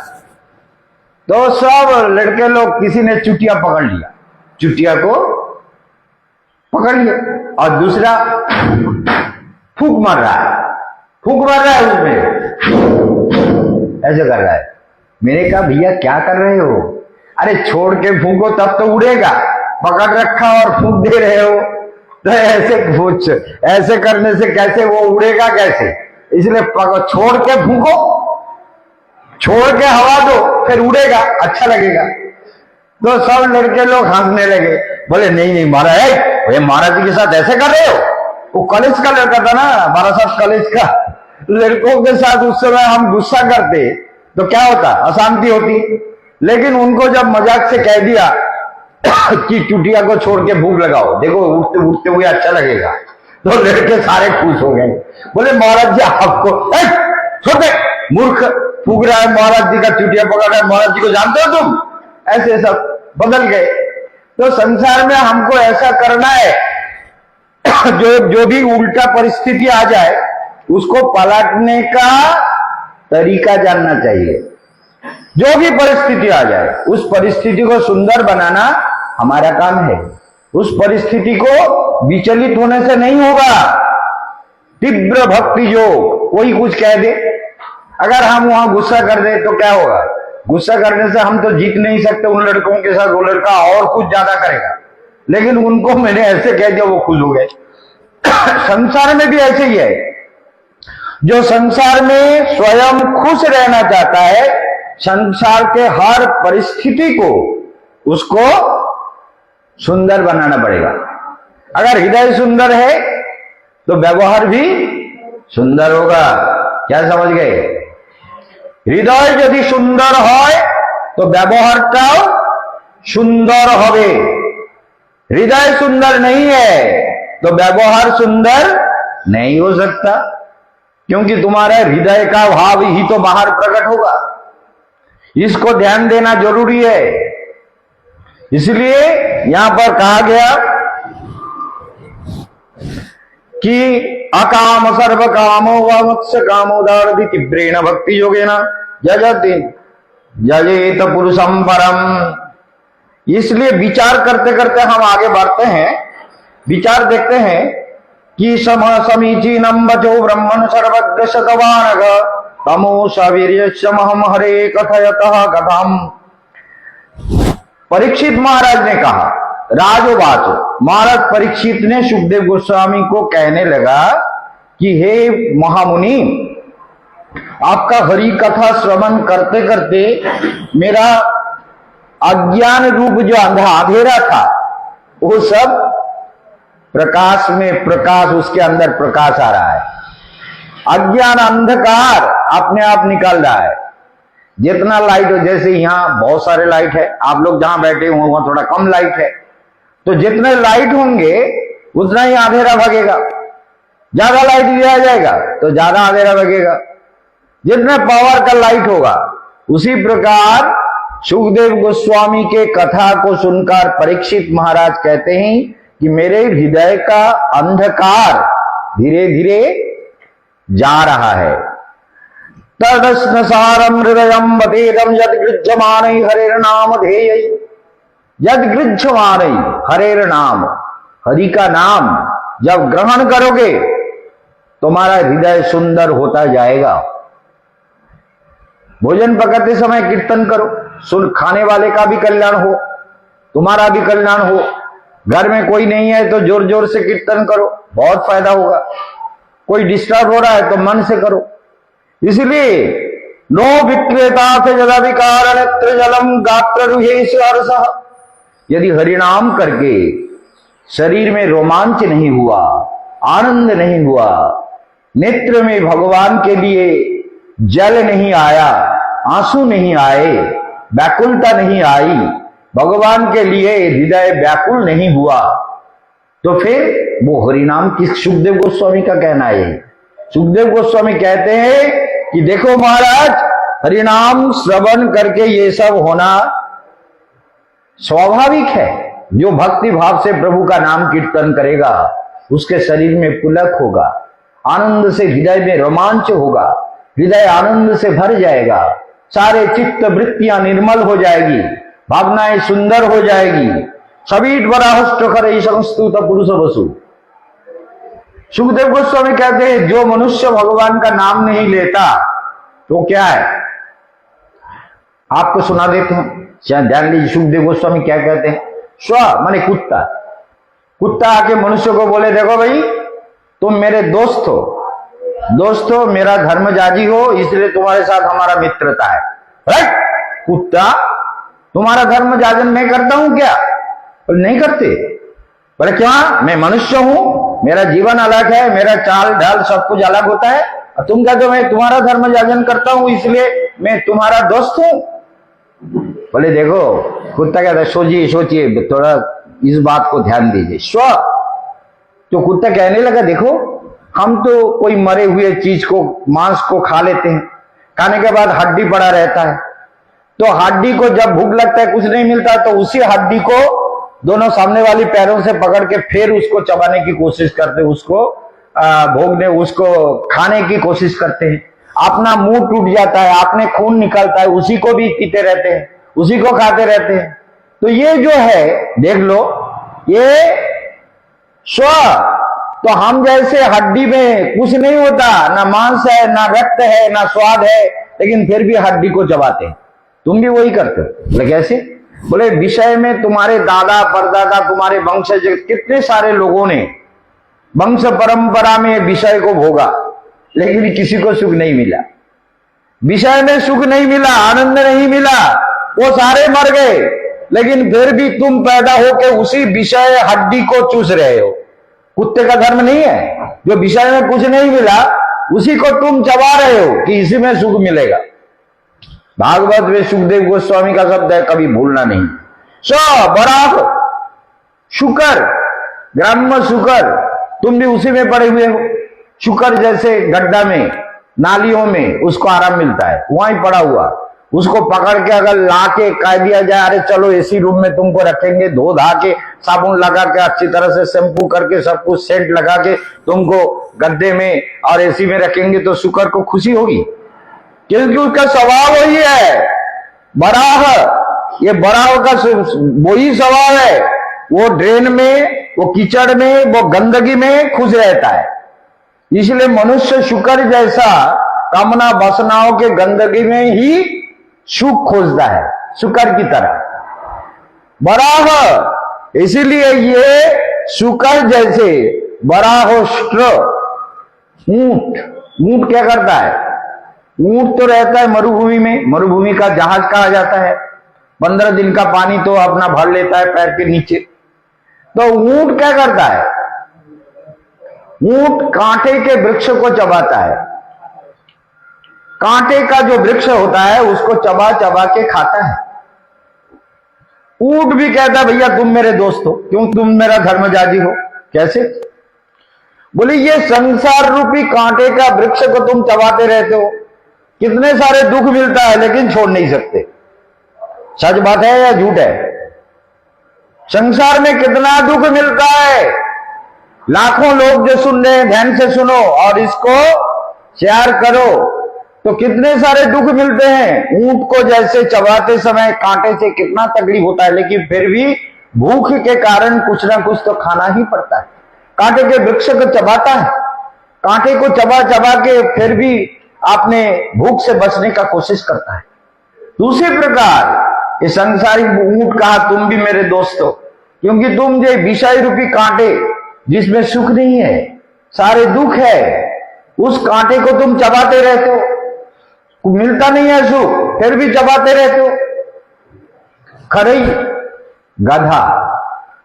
तो सब लड़के लोग, किसी ने चुटिया पकड़ लिया, चुटिया को पकड़ लिया, और दूसरा फूंक मार रहा है उसमें, ऐसे कर रहा है। मैंने कहा भैया क्या कर रहे हो? अरे छोड़ के फूंको तब तो उड़ेगा, पकड़ रखा और फूंक दे रहे हो, तो ऐसे करने से कैसे वो उड़ेगा कैसे? इसलिए छोड़ के फूंको, छोड़ के हवा दो, फिर उड़ेगा, अच्छा लगेगा। तो सब लड़के लोग हंसने लगे, बोले नहीं महाराज, महाराज जी के साथ ऐसे कर रहे हो? वो कॉलेज का लड़का था ना, हमारा साथ कॉलेज का लड़कों के साथ उस समय हम गुस्सा करते तो क्या होता, अशांति होती। लेकिन उनको जब मजाक से कह दिया कि चुटिया को छोड़ के भूख लगाओ, देखो उठते उठते हुए अच्छा लगेगा, तो लड़के सारे खुश हो गए। बोले महाराज जी आपको छोटे मूर्ख, फूक रहा है महाराज जी का, चुटिया पकड़ रहा है, महाराज जी को जानते हो तुम? ऐसे सब बदल गए। तो संसार में हमको ऐसा करना है जो भी उल्टा परिस्थिति आ जाए उसको पलटने का तरीका जानना चाहिए। जो भी परिस्थिति आ जाए उस परिस्थिति को सुंदर बनाना हमारा काम है। उस परिस्थिति को विचलित होने से नहीं होगा। तीव्र भक्ति योग, कोई कुछ कह दे, अगर हम वहां गुस्सा कर दे तो क्या होगा? गुस्सा करने से हम तो जीत नहीं सकते उन लड़कों के साथ, वो लड़का और कुछ ज्यादा करेगा। लेकिन उनको मैंने ऐसे कह दिया, वो खुश हो गए। संसार में भी ऐसे ही है। जो संसार में स्वयं खुश रहना चाहता है, संसार के हर परिस्थिति को उसको सुंदर बनाना पड़ेगा। अगर हृदय सुंदर है तो व्यवहार भी सुंदर होगा। क्या समझ गए? हृदय यदि सुंदर है तो व्यवहार का सुंदर होवे। हृदय सुंदर नहीं है तो व्यवहार सुंदर नहीं हो सकता, क्योंकि तुम्हारे हृदय का भाव ही तो बाहर प्रकट होगा। इसको ध्यान देना जरूरी है। इसलिए यहां पर कहा गया कि अकाम सर्व कामो वत्स कामोदारधि तीव्रेण भक्ति योगेन जजति जजेत पुरुषम परम। इसलिए विचार करते करते हम आगे बढ़ते हैं। विचार देखते हैं कि समीचीनम वचो ब्रह्मण सर्वज्ञ शतवानग तमो सवीर्यमहम हरे कथयतः कथम। परीक्षित महाराज ने कहा, राजोवाच, महाराज परीक्षित ने सुखदेव गोस्वामी को कहने लगा कि हे महामुनि, आपका हरि कथा श्रवण करते करते मेरा अज्ञान रूप जो अंधेरा था वो सब प्रकाश में प्रकाश, उसके अंदर प्रकाश आ रहा है। अज्ञान अंधकार अपने आप निकल रहा है। जितना लाइट हो, जैसे यहाँ बहुत सारे लाइट है, आप लोग जहां बैठे हुए वहां थोड़ा कम लाइट है, तो जितने लाइट होंगे उतना ही अंधेरा भगेगा। ज्यादा लाइट दिया जाएगा तो ज्यादा अंधेरा भगेगा। जितने पावर का लाइट होगा, उसी प्रकार सुखदेव गोस्वामी के कथा को सुनकर परीक्षित महाराज कहते हैं कि मेरे हृदय का अंधकार धीरे धीरे जा रहा है। तदस्न सारम हृदयम बतेदम यद गृह्यमानै हरेर नाम ध्येय। यद गृह्यमानै हरेर नाम, हरि का नाम जब ग्रहण करोगे तुम्हारा हृदय सुंदर होता जाएगा। भोजन पकाते समय कीर्तन करो, सुन खाने वाले का भी कल्याण हो, तुम्हारा भी कल्याण हो। घर में कोई नहीं है तो जोर जोर से कीर्तन करो, बहुत फायदा होगा। कोई डिस्टर्ब हो रहा है तो मन से करो। इसलिए नो विक्रेता से जलाधिकार नेत्र जलम गात्र रुहेश हर्षः। यदि हरिनाम करके शरीर में रोमांच नहीं हुआ, आनंद नहीं हुआ, नेत्र में भगवान के लिए जल नहीं आया, आंसू नहीं आए, व्याकुलता नहीं आई, भगवान के लिए हृदय व्याकुल नहीं हुआ, तो फिर वो हरिनाम किस? सुखदेव गोस्वामी का कहना है। सुखदेव गोस्वामी कहते हैं कि देखो महाराज, हरिनाम श्रवण करके ये सब होना स्वाभाविक है। जो भक्ति भाव से प्रभु का नाम कीर्तन करेगा उसके शरीर में पुलक होगा, आनंद से हृदय में रोमांच होगा, हृदय आनंद से भर जाएगा, सारे चित्त वृत्तियां निर्मल हो जाएगी, भावनाएं सुंदर हो जाएगी। सभी वराहष्ट करे संस्तुत पुरुष वसु। सुखदेव गोस्वामी कहते हैं जो मनुष्य भगवान का नाम नहीं लेता तो क्या है? आपको सुना देते हैं, ध्यान लीजिए सुखदेव गोस्वामी क्या कहते हैं। स्व माने कुत्ता, कुत्ता आके मनुष्य को बोले देखो भाई तुम मेरे दोस्त हो, मेरा धर्मजाजी हो, इसलिए तुम्हारे साथ हमारा मित्रता है। राइट? कुत्ता तुम्हारा धर्म जाजन मैं करता हूं क्या? नहीं करते। बोले क्या? मैं मनुष्य हूं, मेरा जीवन अलग है, मेरा चाल ढाल सब कुछ अलग होता है, और तुम कहते हो मैं तुम्हारा धर्म जाजन करता हूं इसलिए मैं तुम्हारा दोस्त हूं। बोले देखो, कुत्ता कहता है सोचिए थोड़ा इस बात को ध्यान दीजिए। स्व तो कुत्ता कहने लगा देखो हम तो कोई मरे हुए चीज को, मांस को खा लेते हैं, खाने के बाद हड्डी पड़ा रहता है, तो हड्डी को जब भूख लगता है कुछ नहीं मिलता तो उसी हड्डी को दोनों सामने वाली पैरों से पकड़ के फिर उसको चबाने की कोशिश करते, उसको भोगने, उसको खाने की कोशिश करते हैं। अपना मुंह टूट जाता है, अपने खून निकलता है, उसी को भी पीते रहते हैं, उसी को खाते रहते हैं। तो ये जो है देख लो, ये स्व, तो हम जैसे हड्डी में कुछ नहीं होता, ना मांस है, ना रक्त है, ना स्वाद है, लेकिन फिर भी हड्डी को चबाते हैं। तुम भी वही करते हो। बोले कैसे? बोले विषय में तुम्हारे दादा परदादा, तुम्हारे वंशज, कितने सारे लोगों ने वंश परंपरा में विषय को भोगा, लेकिन किसी को सुख नहीं मिला। विषय में सुख नहीं मिला, आनंद नहीं मिला, वो सारे मर गए, लेकिन फिर भी तुम पैदा होके उसी विषय हड्डी को चूस रहे हो। कुत्ते का धर्म नहीं है, जो विषय में कुछ नहीं मिला उसी को तुम चबा रहे हो कि इसी में सुख मिलेगा। भागवत में सुखदेव गोस्वामी का शब्द है, कभी भूलना नहीं। बराह शुकर, ग्राम्य शुकर, तुम भी उसी में पड़े हुए हो। शुकर जैसे गड्ढा में, नालियों में उसको आराम मिलता है, वहीं पड़ा हुआ, उसको पकड़ के अगर ला के कह दिया जाए अरे चलो एसी रूम में तुमको रखेंगे, धो धा के साबुन लगा के अच्छी तरह से शैम्पू करके सब कुछ सेंट लगा के तुमको गड्ढे में और एसी में रखेंगे, तो शुकर को खुशी होगी, क्योंकि उसका स्वभाव वही है। बराह, ये बराह का वही स्वभाव है, वो ड्रेन में, वो कीचड़ में, वो गंदगी में खुश रहता है। इसलिए मनुष्य शुकर जैसा कामना वासनाओं के गंदगी में ही सुख खोजता है, शुकर की तरह। बराह, इसीलिए ये शुकर जैसे बराहोष्ट्र ऊंट, ऊंट क्या करता है? ऊंट तो रहता है मरुभूमि में, मरुभूमि का जहाज कहा जाता है। 15 दिन का पानी तो अपना भर लेता है पैर के नीचे। तो ऊंट क्या करता है? ऊंट कांटे के वृक्ष को चबाता है। कांटे का जो वृक्ष होता है उसको चबा चबा के खाता है। ऊंट भी कहता है भैया तुम मेरे दोस्त हो, क्यों तुम मेरा धर्मजाजी हो। कैसे? बोले ये संसार रूपी कांटे का वृक्ष को तुम चबाते रहते हो, कितने सारे दुख मिलता है लेकिन छोड़ नहीं सकते। सच बात है या झूठ है? संसार में कितना दुख मिलता है, लाखों लोग जो सुन रहे हैं ध्यान से सुनो और इसको शेयर करो, तो कितने सारे दुख मिलते हैं। ऊंट को जैसे चबाते समय कांटे से कितना तकलीफ होता है, लेकिन फिर भी भूख के कारण कुछ ना कुछ तो खाना ही पड़ता है। कांटे के वृक्ष को चबाता है, कांटे को चबा चबा के फिर भी अपने भूख से बचने का कोशिश करता है। दूसरे प्रकार ये संसारी ऊंट कहा तुम भी मेरे दोस्त हो, क्योंकि तुम जो विषय रूपी कांटे जिसमें सुख नहीं है, सारे दुख है, उस कांटे को तुम चबाते रहते हो, मिलता नहीं है सुख, फिर भी चबाते रहते हो। खरई, गधा,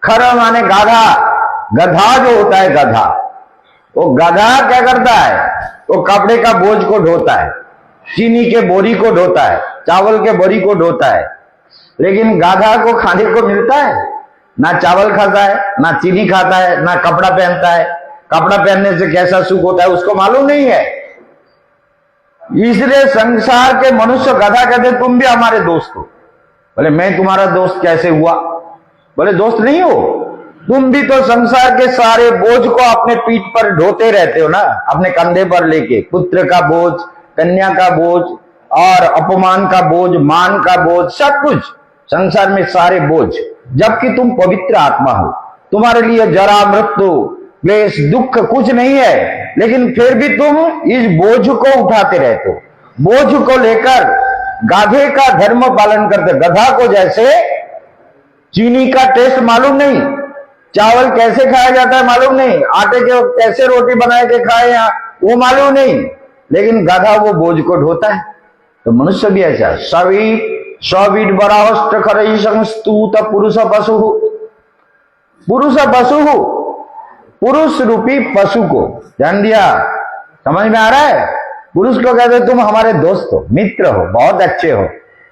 खरा माने गाधा, गधा जो होता है गधा, वो गधा क्या करता है? वो कपड़े का बोझ को ढोता है, चीनी के बोरी को ढोता है, चावल के बोरी को ढोता है, लेकिन गाधा को खाने को मिलता है? ना चावल खाता है, ना चीनी खाता है, ना कपड़ा पहनता है। कपड़ा पहनने से कैसा सुख होता है उसको मालूम नहीं है। इसलिए संसार के मनुष्य गधा कहते तुम भी हमारे दोस्त हो। बोले मैं तुम्हारा दोस्त कैसे हुआ? बोले दोस्त नहीं हो, तुम भी तो संसार के सारे बोझ को अपने पीठ पर ढोते रहते हो ना, अपने कंधे पर लेके। पुत्र का बोझ, कन्या का बोझ और अपमान का बोझ, मान का बोझ, सब कुछ संसार में सारे बोझ, जबकि तुम पवित्र आत्मा हो। तुम्हारे लिए जरा, मृत्यु, क्लेश, दुख कुछ नहीं है, लेकिन फिर भी तुम इस बोझ को उठाते रहते हो। बोझ को लेकर गाधे का धर्म पालन करते। गधा को जैसे चीनी का टेस्ट मालूम नहीं, चावल कैसे खाया जाता है मालूम नहीं, आटे के कैसे रोटी बना के खाए वो मालूम नहीं, लेकिन गधा वो बोझ को ढोता है। तो मनुष्य भी ऐसा, सवीट बराहस्ट खरई संस्तूत पुरुष पशु, पुरुष पशु, पुरुष रूपी पशु को ध्यान दिया, समझ में आ रहा है? पुरुष को कहते तुम हमारे दोस्त हो, मित्र हो, बहुत अच्छे हो,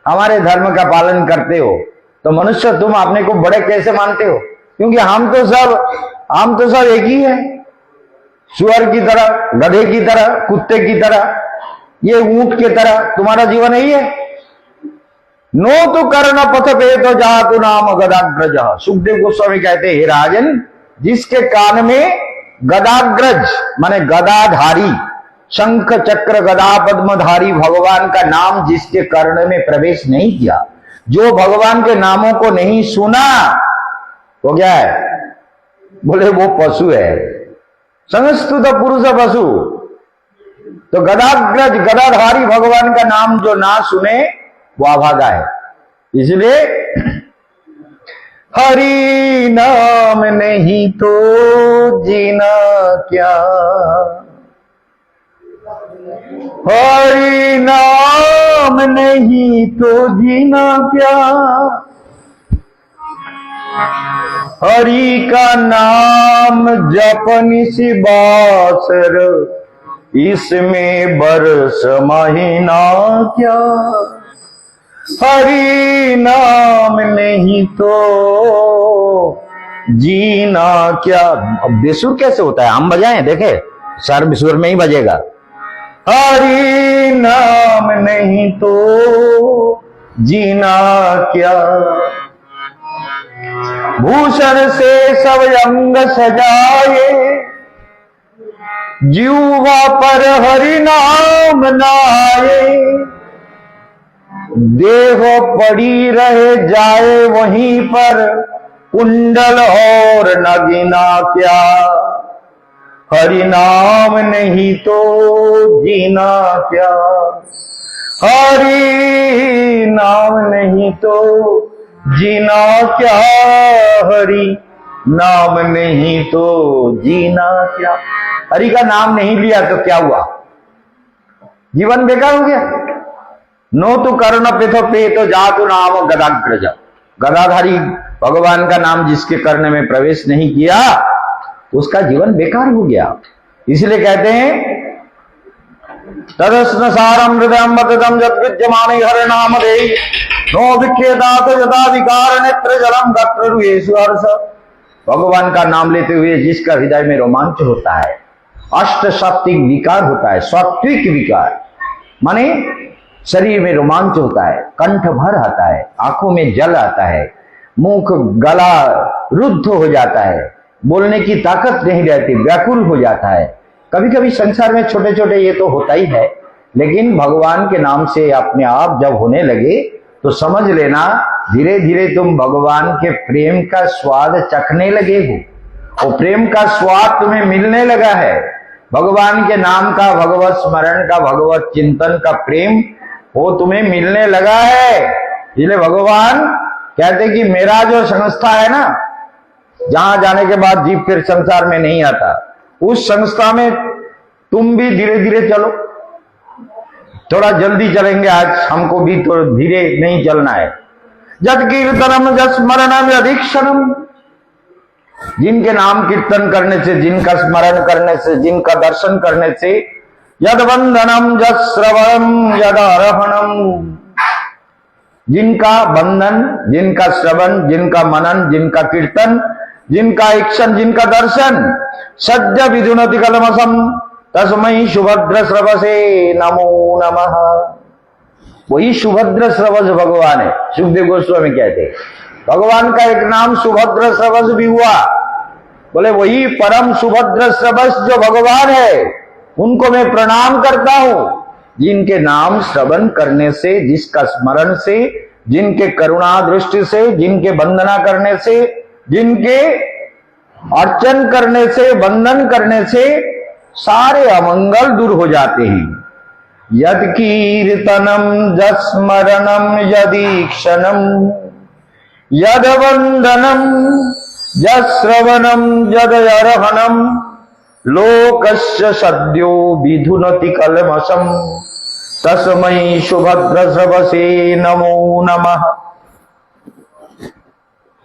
हमारे धर्म का पालन करते हो। तो मनुष्य तुम अपने को बड़े कैसे मानते हो? क्योंकि हम तो सब एक ही है, सुअर की तरह, गधे की तरह, कुत्ते की तरह, ये ऊंट की तरह तुम्हारा जीवन यही है। नो तो कर्ण पथ पे तो जातु नाम गदाग्रज। सुखदेव गोस्वामी कहते हे राजन, जिसके कान में गदाग्रज माने गदाधारी, शंख चक्र गदा पद्मधारी भगवान का नाम जिसके कर्ण में प्रवेश नहीं किया, जो भगवान के नामों को नहीं सुना, वो क्या है? बोले वो पशु है, संस्तुत पुरुष पशु। तो गदाग्रज गदाधारी भगवान का नाम जो ना सुने वो अभागा है। इसलिए हरि नाम नहीं तो जीना क्या, हरि नाम नहीं तो जीना क्या, हरि का नाम जपन सी बासर, इसमें बरस महीना क्या, हरि नाम नहीं तो जीना क्या। अब बेसुर कैसे होता है? हम बजाएं, देखे सर बेसुर में ही बजेगा। हरि नाम नहीं तो जीना क्या, भूषण से सब अंग सजाए, जीवा पर हरि नाम नाए, देह पड़ी रहे जाए वहीं पर, कुंडल और नगीना क्या, हरि नाम नहीं तो जीना क्या, हरि नाम नहीं तो जीना क्या, हरि नाम नहीं तो जीना क्या। हरि का नाम नहीं लिया तो क्या हुआ? जीवन बेकार हो गया। नो तो कर्ण पिथो पे तो जातु नाम गदाग्रज। गदाधारी भगवान का नाम जिसके कर्ण में प्रवेश नहीं किया, उसका जीवन बेकार हो गया। इसलिए कहते हैं तदस्न सारम हृदयम मतदम जद विद्यमाने हर नाम दे, नो विख्येदात यदा विकार नेत्र जलम गत्र रुयेषु हर्ष। भगवान का नाम लेते हुए जिसका हृदय में रोमांच होता है, अष्ट सात्विक विकार होता है, सात्विक विकार माने शरीर में रोमांच होता है, कंठ भर आता है, आंखों में जल आता है, मुख गला रुद्ध हो जाता है, बोलने की ताकत नहीं रहती, व्याकुल हो जाता है। कभी कभी संसार में छोटे छोटे ये तो होता ही है, लेकिन भगवान के नाम से अपने आप जब होने लगे तो समझ लेना धीरे धीरे तुम भगवान के प्रेम का स्वाद चखने लगे हो। वो प्रेम का स्वाद तुम्हें मिलने लगा है। भगवान के नाम का, भगवत स्मरण का, भगवत चिंतन का प्रेम वो तुम्हें मिलने लगा है। इसलिए भगवान कहते कि मेरा जो संस्था है ना, जहां जाने के बाद जीव फिर संसार में नहीं आता, उस संस्था में तुम भी धीरे धीरे चलो। थोड़ा जल्दी चलेंगे आज, हमको भी तो धीरे नहीं चलना है। जद कीर्तनम जद स्मरणम यदीक्षणम, जिनके नाम कीर्तन करने से, जिनका स्मरण करने से, जिनका दर्शन करने से, यद बंधनम जद श्रवणम यद आरोहणम, जिनका बंधन, जिनका श्रवण, जिनका मनन, जिनका कीर्तन, जिनका इक्षण, जिनका दर्शन, सद्य विधुनति कलमसम तस्मै सुभद्र श्रवसे नमो नमः। वही सुभद्र श्रवस भगवान है। सुखदेव गोस्वामी कहते हैं भगवान का एक नाम सुभद्र श्रवस भी हुआ। बोले वही परम सुभद्र श्रवस जो भगवान है, उनको मैं प्रणाम करता हूं, जिनके नाम श्रवण करने से, जिसका स्मरण से, जिनके करुणा दृष्टि से, जिनके वंदना करने से, जिनके अर्चन करने से, वंदन करने से सारे अमंगल दूर हो जाते हैं। यद कीर्तनम यद स्मरणम यदीक्षणम यद वंदनम यद श्रवणम यद आरोहणम लोकस्य सद्यो विधुनति कलमसम तस्मै सुभद्र श्रवसे नमो नमः।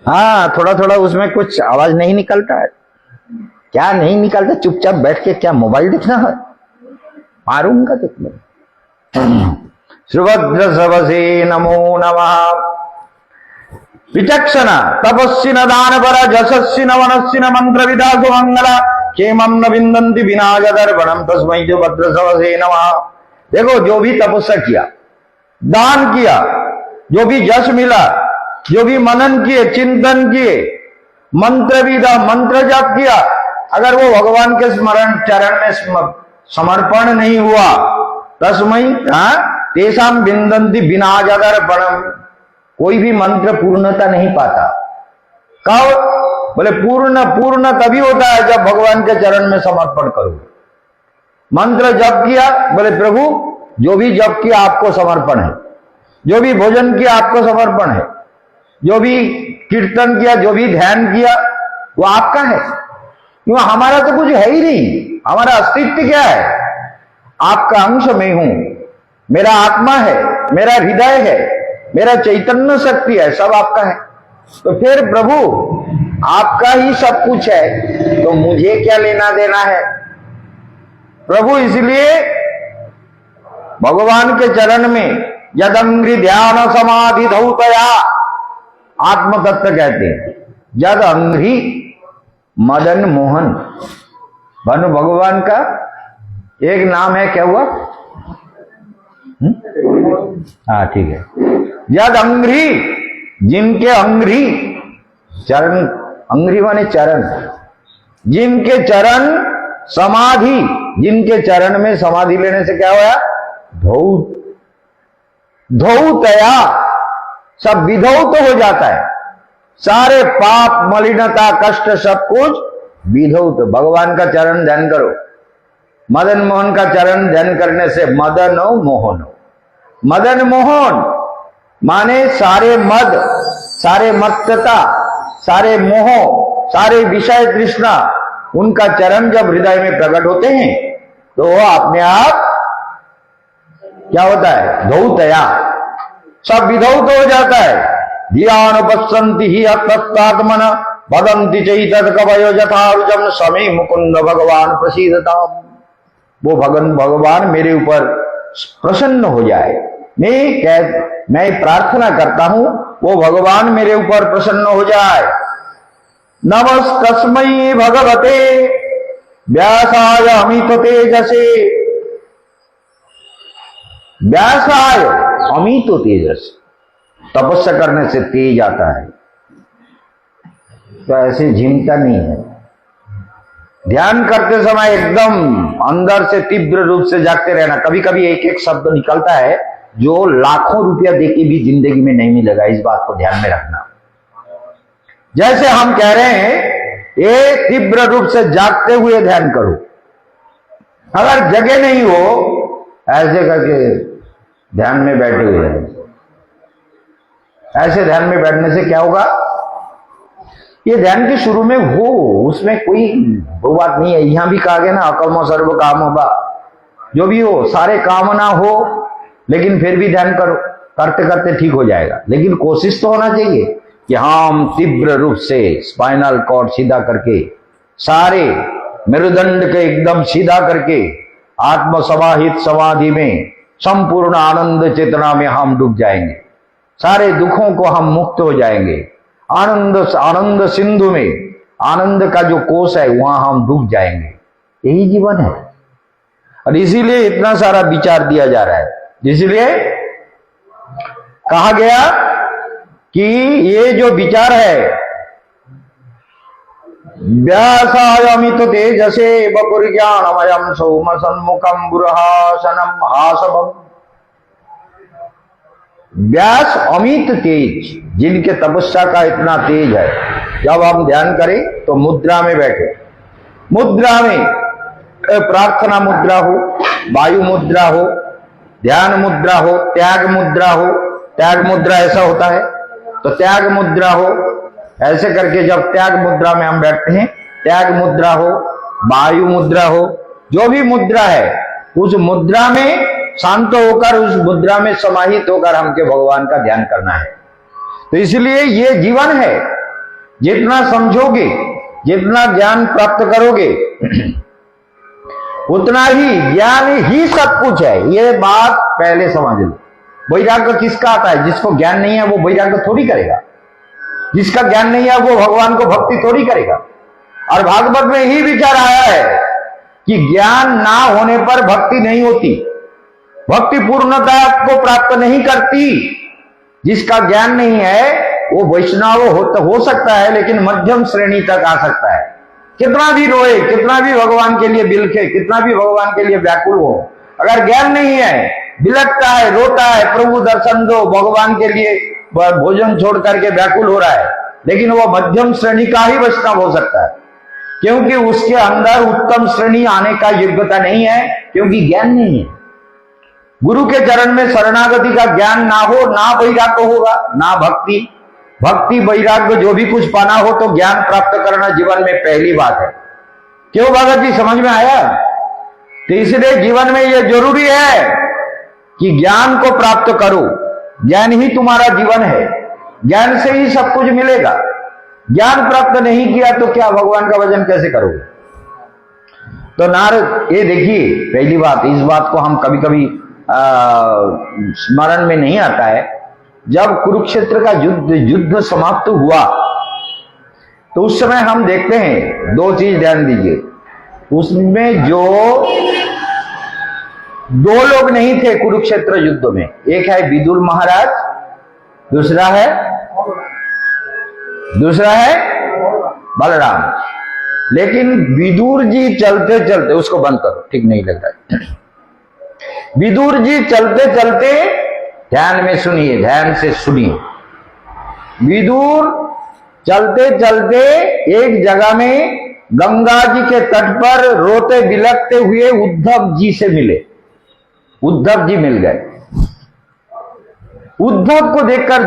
हाँ, थोड़ा थोड़ा उसमें कुछ आवाज नहीं निकलता है। क्या नहीं निकलता? चुपचाप बैठ के क्या मोबाइल देखना है? मारूंगा तुम्हें। सुभद्र श्रवसे नमो नमः। विचक्षण तपस्वी न दानपर जशस्वी न मनस्वी न मंत्र विदासु मंगला क्षेमं न विन्दन्ति विनाश दर्पणम तस्मै सुभद्र श्रवसे नमः। देखो, जो भी तपस्या किया, दान किया, जो भी जश मिला, जो भी मनन किए, चिंतन किए, मंत्र विदा, मंत्र जप किया, अगर वो भगवान के स्मरण चरण में समर्पण नहीं हुआ, तस्मै तेषाम बिंदंती बिना जगर पणम, कोई भी मंत्र पूर्णता नहीं पाता। कब? बोले पूर्ण तभी होता है जब भगवान के चरण में समर्पण करो। मंत्र जप किया, बोले प्रभु जो भी जप किया आपको समर्पण है, जो भी भोजन किया आपको समर्पण है, जो भी कीर्तन किया, जो भी ध्यान किया वो आपका है। क्यों? हमारा तो कुछ है ही नहीं, हमारा अस्तित्व क्या है? आपका अंश मैं हूं, मेरा आत्मा है, मेरा हृदय है, मेरा चैतन्य शक्ति है, सब आपका है। तो फिर प्रभु आपका ही सब कुछ है, तो मुझे क्या लेना देना है? प्रभु इसलिए भगवान के चरण में यदंग्रि ध्यान समाधि धौतया, आत्म तत्व कहते हैं। जद अंग्री मदन मोहन, भानु भगवान का एक नाम है, क्या हुआ? हाँ ठीक है। यद अंग्री, जिनके अंग्री चरण, अंग्री माने चरण, जिनके चरण समाधि, जिनके चरण में समाधि लेने से क्या हुआ? धौतया, सब विधौत हो जाता है, सारे पाप मलिनता कष्ट सब कुछ विधौत। भगवान का चरण ध्यान करो, मदन मोहन का चरण ध्यान करने से मदन हो मोहन हो। मदन मोहन माने सारे मद, सारे मत्तता, सारे मोह, सारे विषय तृष्णा, उनका चरण जब हृदय में प्रकट होते हैं तो वो अपने आप क्या होता है? धौतया, सब विधौत हो जाता है। ध्यान पश्यन्ति ही अत्तात्मन वदन्ति चैतत कवयो यथार्जम समे मुकुंद भगवान प्रसीदताम। वो भगवान मेरे ऊपर प्रसन्न हो जाए। मैं प्रार्थना करता हूं वो भगवान मेरे ऊपर प्रसन्न हो जाए। नमस्तस्मै भगवते व्यासाय अमित तेजसे, व्यासाय अमित तेजस, तपस्या करने से तेज आता है, तो ऐसे झिमता नहीं है। ध्यान करते समय एकदम अंदर से तीव्र रूप से जागते रहना। कभी कभी एक एक शब्द निकलता है जो लाखों रुपया देके भी जिंदगी में नहीं मिलेगा, इस बात को ध्यान में रखना। जैसे हम कह रहे हैं ये तीव्र रूप से जागते हुए ध्यान करो, अगर जगह नहीं हो ऐसे करके ध्यान में बैठे हुए हैं, ऐसे ध्यान में बैठने से क्या होगा? ये ध्यान के शुरू में हो, उसमें कोई वो बात नहीं है। यहां भी कहा गया ना, अकर्म सर्व काम होगा, जो भी हो सारे कामना हो, लेकिन फिर भी ध्यान करो, करते करते ठीक हो जाएगा। लेकिन कोशिश तो होना चाहिए कि हम तीव्र रूप से स्पाइनल कॉर्ड सीधा करके, सारे मेरुदंड के एकदम सीधा करके, आत्म समाहित समाधि में संपूर्ण आनंद चेतना में हम डूब जाएंगे, सारे दुखों को हम मुक्त हो जाएंगे। आनंद सिंधु में, आनंद का जो कोष है वहां हम डूब जाएंगे। यही जीवन है, और इसीलिए इतना सारा विचार दिया जा रहा है। इसलिए कहा गया कि ये जो विचार है, व्यासाय अमित तेजसे वपुर्ज्ञानमयं सौम सन्मुखं बुरहासनं हासवम्। व्यास अमित तेज, जिनके तपस्या का इतना तेज है। जब हम ध्यान करें तो मुद्रा में बैठे, मुद्रा में प्रार्थना मुद्रा हो, वायु मुद्रा हो, ध्यान मुद्रा हो, त्याग मुद्रा हो। त्याग मुद्रा ऐसा होता है तो त्याग मुद्रा हो, ऐसे करके जब त्याग मुद्रा में हम बैठते हैं, त्याग मुद्रा हो, वायु मुद्रा हो, जो भी मुद्रा है उस मुद्रा में शांत होकर, उस मुद्रा में समाहित होकर हमके भगवान का ध्यान करना है। तो इसलिए ये जीवन है, जितना समझोगे, जितना ज्ञान प्राप्त करोगे, उतना ही ज्ञान ही सब कुछ है। ये बात पहले समझ लो। वैराग्य किसका आता है? जिसको ज्ञान नहीं है वो वैराग्य थोड़ी करेगा, जिसका ज्ञान नहीं है वो भगवान को भक्ति थोड़ी करेगा। और भागवत में ही विचार आया है कि ज्ञान ना होने पर भक्ति नहीं होती, भक्ति पूर्णता को प्राप्त नहीं करती। जिसका ज्ञान नहीं है वो वैष्णव हो सकता है, लेकिन मध्यम श्रेणी तक आ सकता है। कितना भी रोए, कितना भी भगवान के लिए बिलखे, कितना भी भगवान के लिए व्याकुल हो, अगर ज्ञान नहीं है, बिलखता है, रोता है, प्रभु दर्शन दो, भगवान के लिए भोजन छोड़ करके व्याकुल हो रहा है, लेकिन वो मध्यम श्रेणी का ही वैष्णव हो सकता है, क्योंकि उसके अंदर उत्तम श्रेणी आने का योग्यता नहीं है, क्योंकि ज्ञान नहीं है। गुरु के चरण में शरणागति का ज्ञान ना हो, ना वैराग्य होगा, ना भक्ति। भक्ति वैराग्य जो भी कुछ पाना हो तो ज्ञान प्राप्त करना जीवन में पहली बात है। क्यों भगत जी, समझ में आया? तो इसलिए जीवन में यह जरूरी है कि ज्ञान को प्राप्त करो। ज्ञान ही तुम्हारा जीवन है, ज्ञान से ही सब कुछ मिलेगा। ज्ञान प्राप्त नहीं किया तो क्या भगवान का भजन कैसे करोगे? तो नारद, ये देखिए पहली बात, इस बात को हम कभी कभी स्मरण में नहीं आता है। जब कुरुक्षेत्र का युद्ध समाप्त हुआ तो उस समय हम देखते हैं दो चीज ध्यान दीजिए। उसमें जो दो लोग नहीं थे कुरुक्षेत्र युद्ध में, एक है विदुर महाराज, दूसरा है बलराम। लेकिन विदुर जी चलते चलते, उसको बंद करो, ठीक नहीं लग रहा है। विदुर जी चलते चलते, ध्यान में सुनिए, ध्यान से सुनिए। विदुर चलते चलते एक जगह में गंगा जी के तट पर रोते बिलखते हुए उद्धव जी से मिले। उद्धव जी मिल गए। उद्धव को देखकर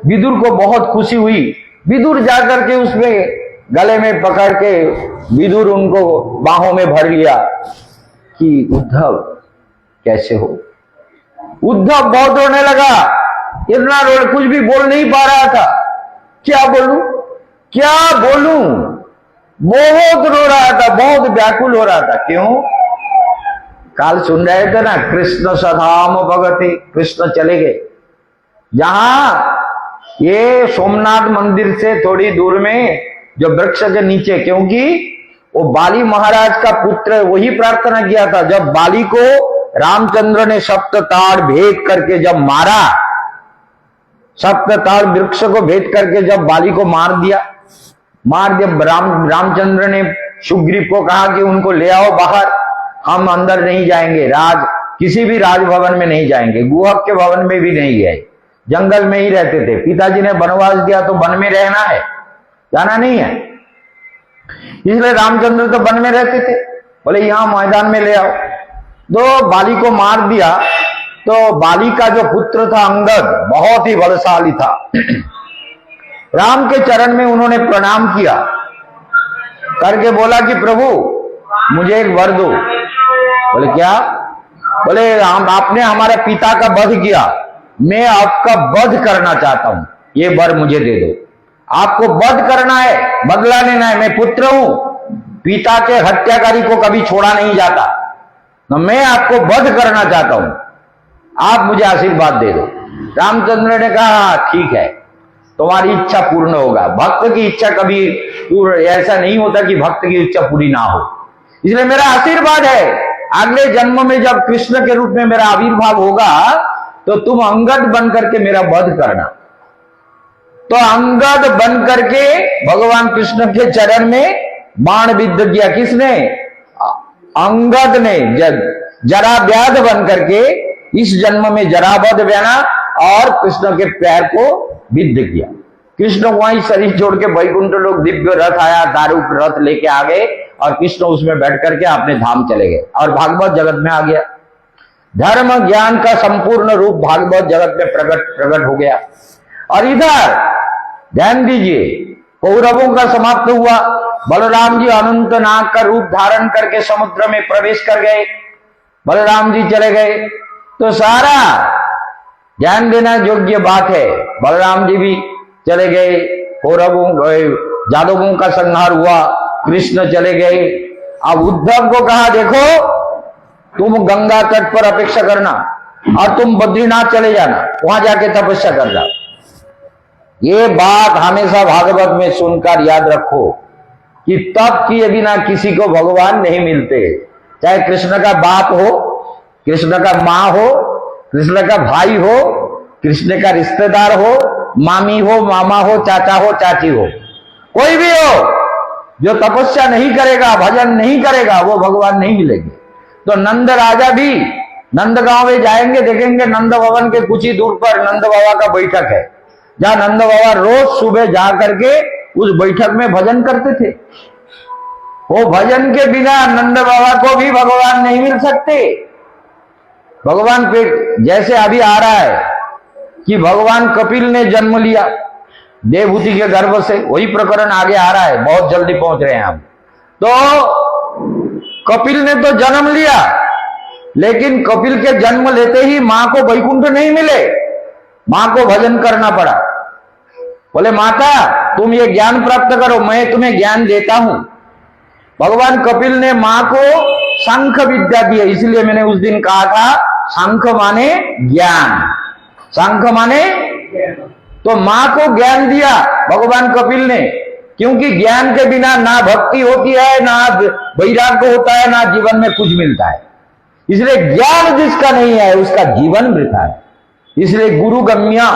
विदुर को बहुत खुशी हुई। विदुर जाकर के उसमें गले में पकड़ के विदुर उनको बाहों में भर लिया कि उद्धव कैसे हो। उद्धव बहुत रोने लगा, इतना रो, कुछ भी बोल नहीं पा रहा था। क्या बोलूं, बहुत रो रहा था, बहुत व्याकुल हो रहा था। क्यों? काल सुन रहे थे ना, कृष्ण सधाम भगति, कृष्ण चले गए। जहां ये सोमनाथ मंदिर से थोड़ी दूर में जो वृक्ष के नीचे, क्योंकि वो बाली महाराज का पुत्र वही प्रार्थना किया था। जब बाली को रामचंद्र ने सप्तताड़ भेद करके जब मारा, सप्तताड़ वृक्ष को भेद करके जब बाली को मार दिया, रामचंद्र ने सुग्रीव को कहा कि उनको ले आओ बाहर, हम अंदर नहीं जाएंगे, किसी भी राजभवन में नहीं जाएंगे, गुहक के भवन में भी नहीं गए, जंगल में ही रहते थे। पिताजी ने वनवास दिया तो वन में रहना है, जाना नहीं है। इसलिए रामचंद्र तो वन में रहते थे, बोले यहां मैदान में ले आओ। तो बाली को मार दिया। तो बाली का जो पुत्र था अंगद, बहुत ही बलशाली था। राम के चरण में उन्होंने प्रणाम किया, करके बोला कि प्रभु मुझे एक वर दो। बोले क्या? बोले आपने हमारे पिता का वध किया, मैं आपका वध करना चाहता हूं, ये वर मुझे दे दो। आपको वध करना है, बदला लेना है, मैं पुत्र हूं, पिता के हत्याकारी को कभी छोड़ा नहीं जाता, तो मैं आपको वध करना चाहता हूं, आप मुझे आशीर्वाद दे दो। रामचंद्र ने कहा ठीक है, तुम्हारी इच्छा पूर्ण होगा। भक्त की इच्छा कभी ऐसा नहीं होता कि भक्त की इच्छा पूरी ना हो, इसलिए मेरा आशीर्वाद है, अगले जन्म में जब कृष्ण के रूप में मेरा आविर्भाव होगा तो तुम अंगद बन करके मेरा वध करना। तो अंगद बन करके भगवान कृष्ण के चरण में बाण विद्ध किया। किसने? अंगद ने। जरा व्याध बन करके इस जन्म में जरावध बना और कृष्ण के पैर को विद्ध किया। कृष्ण वहीं शरीर छोड़ के वैकुंठ लोग दिव्य रथ आया, दारूक रथ लेके आ गए और कृष्ण उसमें बैठ करके अपने धाम चले गए और भागवत जगत में आ गया। धर्म ज्ञान का संपूर्ण रूप भागवत जगत में प्रकट हो गया। और इधर ध्यान दीजिए, कौरवों का समाप्त हुआ। बलराम जी अनंत नाग का रूप धारण करके समुद्र में प्रवेश कर गए। बलराम जी चले गए तो सारा ध्यान देना योग्य बात है। बलराम जी भी चले गए, कौरवों जादवों का संहार हुआ, कृष्ण चले गए। अब उद्धव को कहा देखो तुम गंगा तट पर अपेक्षा करना और तुम बद्रीनाथ चले जाना, वहां जाके तपस्या करना। ये बात हमेशा भागवत में सुनकर याद रखो कि तप किए बिना किसी को भगवान नहीं मिलते। चाहे कृष्ण का बाप हो, कृष्ण का माँ हो, कृष्ण का भाई हो, कृष्ण का रिश्तेदार हो, मामी हो, मामा हो, चाचा हो, चाची हो, कोई भी हो, जो तपस्या नहीं करेगा, भजन नहीं करेगा, वो भगवान नहीं मिलेंगे। तो नंद राजा भी नंदगांव में जाएंगे, देखेंगे नंद भवन के कुछ ही दूर पर नंद बाबा का बैठक है, जहां नंद बाबा रोज सुबह जा करके उस बैठक में भजन करते थे। वो भजन के बिना नंद बाबा को भी भगवान नहीं मिल सकते। भगवान पे जैसे अभी आ रहा है कि भगवान कपिल ने जन्म लिया देवहूति के गर्भ से, वही प्रकरण आगे आ रहा है, बहुत जल्दी पहुंच रहे हैं हम। तो कपिल ने तो जन्म लिया, लेकिन कपिल के जन्म लेते ही मां को वैकुंठ नहीं मिले, मां को भजन करना पड़ा। बोले माता तुम ये ज्ञान प्राप्त करो, मैं तुम्हें ज्ञान देता हूं। भगवान कपिल ने मां को शंख विद्या दी है, इसलिए मैंने उस दिन कहा था शंख माने ज्ञान, शंख माने तो मां को ज्ञान दिया भगवान कपिल ने, क्योंकि ज्ञान के बिना ना भक्ति होती है, ना वैराग्य होता है, ना जीवन में कुछ मिलता है। इसलिए ज्ञान जिसका नहीं है उसका जीवन वृथा है। इसलिए गुरु गम्या,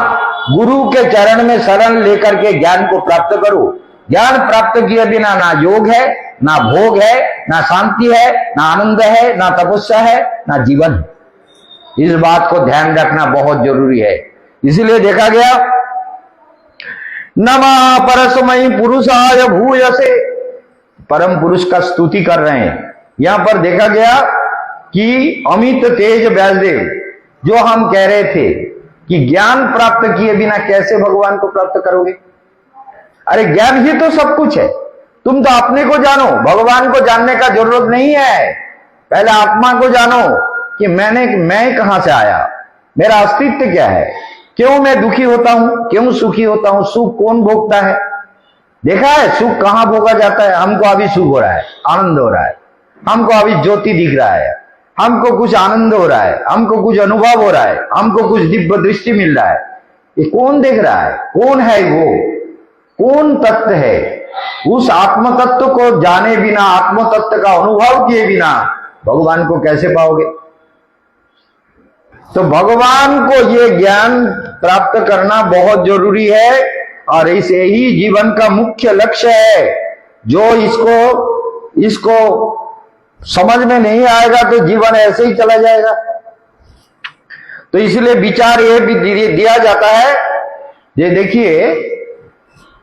गुरु के चरण में शरण लेकर के ज्ञान को प्राप्त करो। ज्ञान प्राप्त किए बिना ना योग है, ना भोग है, ना शांति है, ना आनंद है, ना तपस्या है, ना जीवन है। इस बात को ध्यान रखना बहुत जरूरी है। इसलिए देखा गया नमः परस्मै पुरुषाय भूयसे, परम पुरुष का स्तुति कर रहे हैं। यहां पर देखा गया कि अमित तेज व्यासदेव, जो हम कह रहे थे कि ज्ञान प्राप्त किए बिना कैसे भगवान को प्राप्त करोगे। अरे ज्ञान ही तो सब कुछ है, तुम तो अपने को जानो, भगवान को जानने का जरूरत नहीं है। पहले आत्मा को जानो कि मैं कहां से आया, मेरा अस्तित्व क्या है, क्यों मैं दुखी होता हूं, क्यों सुखी होता हूं, सुख कौन भोगता है। देखा है सुख कहां भोगा जाता है। हमको अभी सुख हो रहा है, आनंद हो रहा है, हमको अभी ज्योति दिख रहा है, हमको कुछ आनंद हो रहा है, हमको कुछ अनुभव हो रहा है, हमको कुछ दिव्य दृष्टि मिल रहा है। ये कौन देख रहा है, कौन है वो, कौन तत्व है। उस आत्म तत्व को जाने बिना, आत्म तत्व का अनुभव किए बिना भगवान को कैसे पाओगे। तो भगवान को ये ज्ञान प्राप्त करना बहुत जरूरी है, और इसे ही जीवन का मुख्य लक्ष्य है। जो इसको समझ में नहीं आएगा तो जीवन ऐसे ही चला जाएगा। तो इसलिए विचार ये भी दिया जाता है, ये देखिए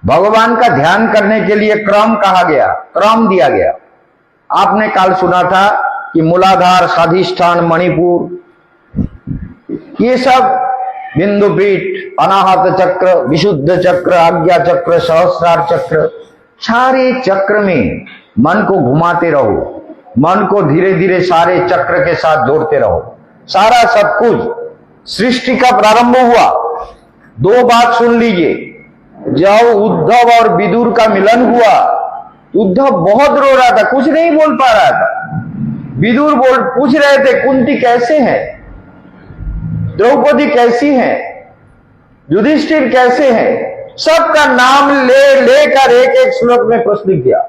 भगवान का ध्यान करने के लिए क्रम कहा गया, क्रम दिया गया। आपने कल सुना था कि मूलाधार, स्वाधिष्ठान, मणिपुर, ये सब बिंदु पीठ, अनाहत चक्र, विशुद्ध चक्र, आज्ञा चक्र, सहस्रार चक्र, सारे चक्र में मन को घुमाते रहो, मन को धीरे धीरे सारे चक्र के साथ जोड़ते रहो। सारा सब कुछ सृष्टि का प्रारंभ हुआ। दो बात सुन लीजिए, जब उद्धव और विदुर का मिलन हुआ, उद्धव बहुत रो रहा था, कुछ नहीं बोल पा रहा था। विदुर पूछ रहे थे कुंती कैसे हैं, द्रौपदी कैसी हैं, युधिष्ठिर कैसे हैं, सबका नाम लेकर एक एक श्लोक में प्रश्न किया।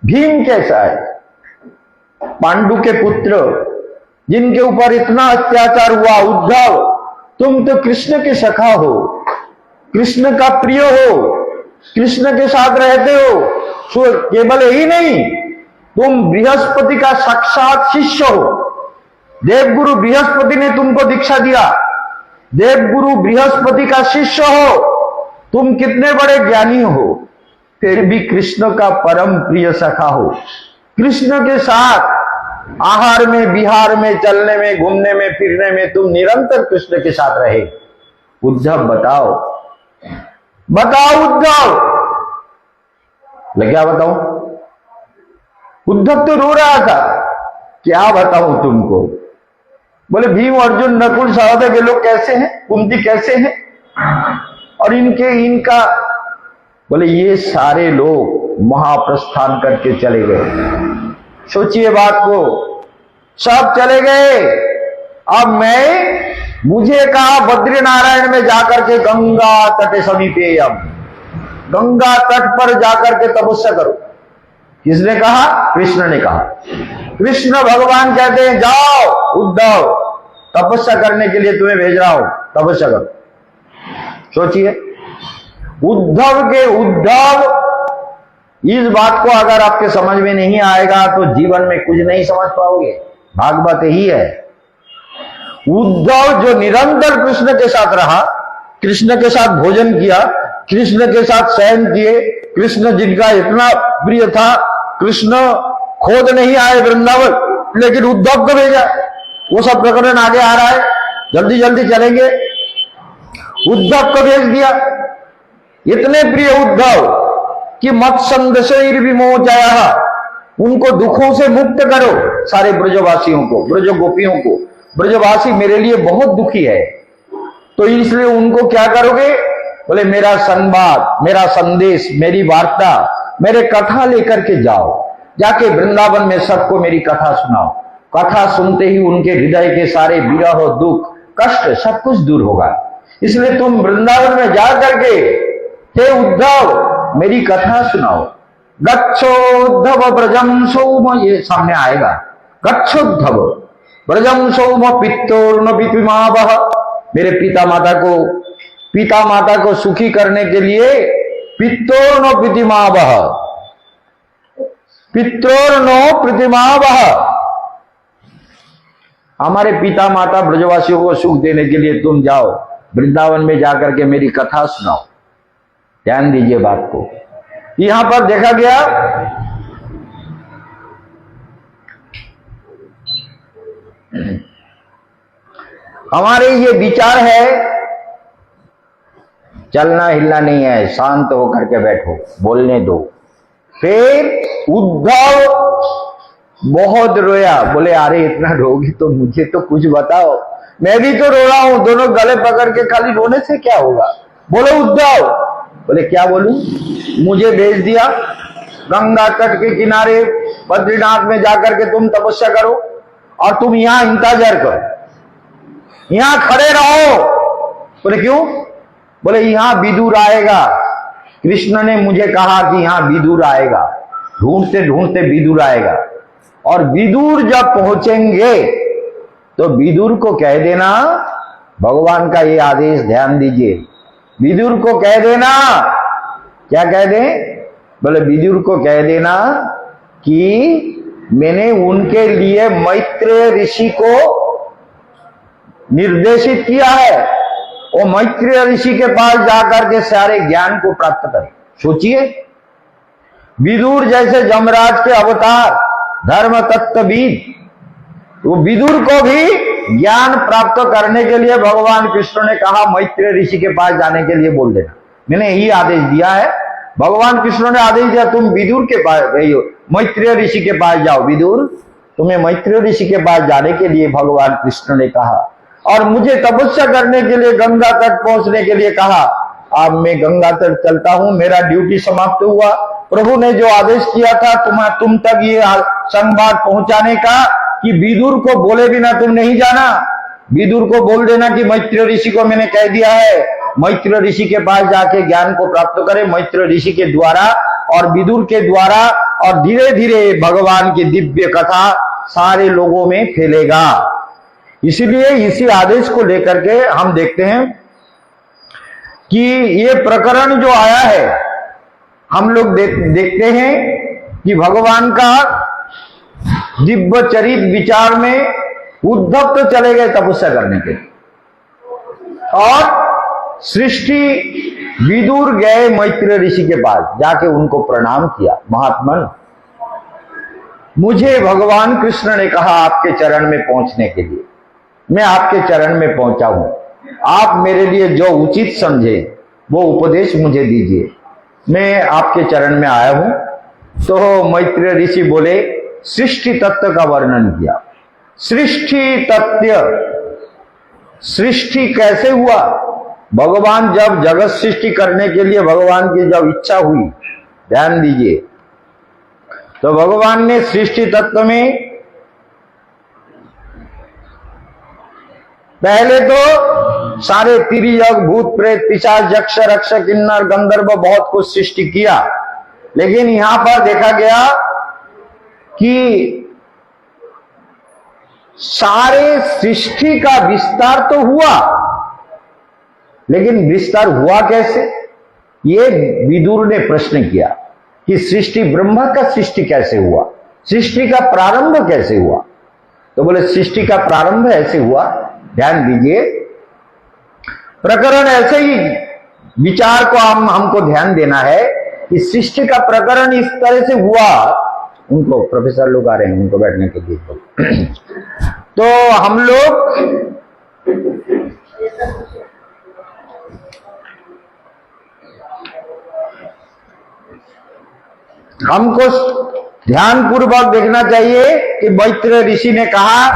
भीम कैसा है, पांडु के पुत्र जिनके ऊपर इतना अत्याचार हुआ, उद्धव तुम तो कृष्ण के सखा हो, कृष्ण का प्रिय हो, कृष्ण के साथ रहते हो। केवल यही नहीं, तुम बृहस्पति का साक्षात शिष्य हो, देवगुरु बृहस्पति ने तुमको दीक्षा दिया, देवगुरु बृहस्पति का शिष्य हो, तुम कितने बड़े ज्ञानी हो, फिर भी कृष्ण का परम प्रिय सखा हो। कृष्ण के साथ आहार में, विहार में, चलने में, घूमने में, फिरने में तुम निरंतर कृष्ण के साथ रहे। उद्धव बताओ, बताओ उद्धव, क्या बताऊं। उद्धव तो रो रहा था, क्या बताऊं तुमको। बोले भीम, अर्जुन, नकुल, सहदेव ये लोग कैसे हैं, कुंती कैसे हैं, और इनका बोले ये सारे लोग महाप्रस्थान करके चले गए। सोचिए बात को, सब चले गए। अब मुझे कहा बद्रीनारायण में जाकर के गंगा तट समीपेयम, गंगा तट पर जाकर के तपस्या करो। किसने कहा? कृष्ण ने कहा। कृष्ण भगवान कहते हैं जाओ उद्धव, तपस्या करने के लिए तुम्हें भेज रहा हूं, तपस्या करो। सोचिए, उद्धव के उद्धव, इस बात को अगर आपके समझ में नहीं आएगा तो जीवन में कुछ नहीं समझ पाओगे। भागवत यही है। उद्धव जो निरंतर कृष्ण के साथ रहा, कृष्ण के साथ भोजन किया, कृष्ण के साथ शयन किए, कृष्ण जिनका इतना प्रिय था, कृष्ण खोद नहीं आए वृंदावन, लेकिन उद्धव को भेजा। वो सब प्रकरण आगे आ रहा है, जल्दी जल्दी चलेंगे। उद्धव को भेज दिया। इतने प्रिय उद्धव कि मत संदेशैर विमोचयः, उनको दुखों से मुक्त करो। सारे ब्रजवासियों को, ब्रज गोपियों को, ब्रजवासी मेरे लिए बहुत दुखी है, तो इसलिए उनको क्या करोगे? बोले मेरा संवाद, मेरा संदेश, मेरी वार्ता, मेरे कथा लेकर के जाओ, जाके वृंदावन में सबको मेरी कथा सुनाओ। कथा सुनते ही उनके हृदय के सारे विरह, दुख, कष्ट सब कुछ दूर होगा। इसलिए तुम वृंदावन में जा करके हे उद्धव मेरी कथा सुनाओ। गच्छोद्धव ब्रजम सौम, ये सामने आएगा। गच्छोद्धव ब्रजम सौम पित्तोर्न विपिमावह, मेरे पिता माता को सुखी करने के लिए पित्तोर्नो प्रतिमावह, पित्रोर्नो प्रतिमावह, हमारे पिता माता ब्रजवासियों को सुख देने के लिए तुम जाओ वृंदावन में जाकर के मेरी कथा सुनाओ। ध्यान दीजिए बात को। यहां पर देखा गया हमारे ये विचार है, चलना हिलना नहीं है, शांत होकर के बैठो, बोलने दो। फिर उद्धव बहुत रोया, बोले अरे इतना रोगी तो मुझे तो कुछ बताओ, मैं भी तो रो रहा हूं। दोनों गले पकड़ के खाली रोने से क्या होगा? बोले उद्धव, बोले क्या बोलूं? मुझे भेज दिया गंगा तट के किनारे बद्रीनाथ में जाकर के तुम तपस्या करो और तुम यहां इंतजार करो, यहां खड़े रहो। बोले क्यों? बोले यहां विदुर आएगा। कृष्ण ने मुझे कहा कि यहां विदुर आएगा, ढूंढते ढूंढते विदुर आएगा, और विदुर जब पहुंचेंगे तो विदुर को कह देना, भगवान का ये आदेश ध्यान दीजिए, विदुर को कह देना, क्या कह दे? बोले विदुर को कह देना कि मैंने उनके लिए मैत्रेय ऋषि को निर्देशित किया है, वो मैत्रेय ऋषि के पास जाकर के सारे ज्ञान को प्राप्त करें। सोचिए, विदुर जैसे जमराज के अवतार, धर्म तत्वविद, वो विदुर को भी ज्ञान प्राप्त करने के लिए भगवान कृष्ण ने कहा मैत्रेय ऋषि के पास जाने के लिए बोल देना, मैंने यही आदेश दिया है। भगवान कृष्ण ने आदेश दिया तुम विदुर के पास, मैत्रेय ऋषि के पास जाओ। विदुर, तुम्हें मैत्रेय ऋषि के पास जाने के लिए भगवान कृष्ण ने कहा, और मुझे तपस्या करने के लिए गंगा तट पहुंचने के लिए कहा। अब मैं गंगा तट चलता हूं, मेरा ड्यूटी समाप्त हुआ। प्रभु ने जो आदेश किया था तुम तक ये संवाद पहुंचाने का कि विदुर को बोले बिना तुम नहीं जाना, विदुर को बोल देना कि मैत्रेय ऋषि को मैंने कह दिया है, मैत्रेय ऋषि के पास जाके ज्ञान को प्राप्त करें, मैत्रेय ऋषि के द्वारा और विदुर के द्वारा, और धीरे धीरे भगवान की दिव्य कथा सारे लोगों में फैलेगा। इसीलिए इसी आदेश को लेकर के हम देखते हैं कि ये प्रकरण जो आया है, हम लोग देखते हैं कि भगवान का दिव्य चरित विचार में उद्धव तो चले गए तपस्या करने के, और सृष्टि विदुर गए मैत्रेय ऋषि के पास, जाके उनको प्रणाम किया। महात्मन, मुझे भगवान कृष्ण ने कहा आपके चरण में पहुंचने के लिए, मैं आपके चरण में पहुंचा हूं, आप मेरे लिए जो उचित समझे वो उपदेश मुझे दीजिए, मैं आपके चरण में आया हूं। तो मैत्रेय ऋषि बोले, सृष्टि तत्व का वर्णन किया। सृष्टि तत्व, सृष्टि कैसे हुआ? भगवान जब जगत सृष्टि करने के लिए भगवान की जब इच्छा हुई, ध्यान दीजिए, तो भगवान ने सृष्टि तत्व में पहले तो सारे तिर्यक, भूत प्रेत, पिशाच, यक्ष, रक्ष, किन्नर, गंधर्व बहुत कुछ सृष्टि किया, लेकिन यहां पर देखा गया कि सारे सृष्टि का विस्तार तो हुआ, लेकिन विस्तार हुआ कैसे? ये विदुर ने प्रश्न किया कि सृष्टि, ब्रह्मा का सृष्टि कैसे हुआ, सृष्टि का प्रारंभ कैसे हुआ? तो बोले सृष्टि का प्रारंभ ऐसे हुआ, ध्यान दीजिए, प्रकरण ऐसे ही विचार को हमको ध्यान देना है कि सृष्टि का प्रकरण इस तरह से हुआ। उनको प्रोफेसर लोग आ रहे हैं, उनको बैठने के लिए तो हम लोग हमको ध्यानपूर्वक देखना चाहिए कि मैत्र ऋषि ने कहा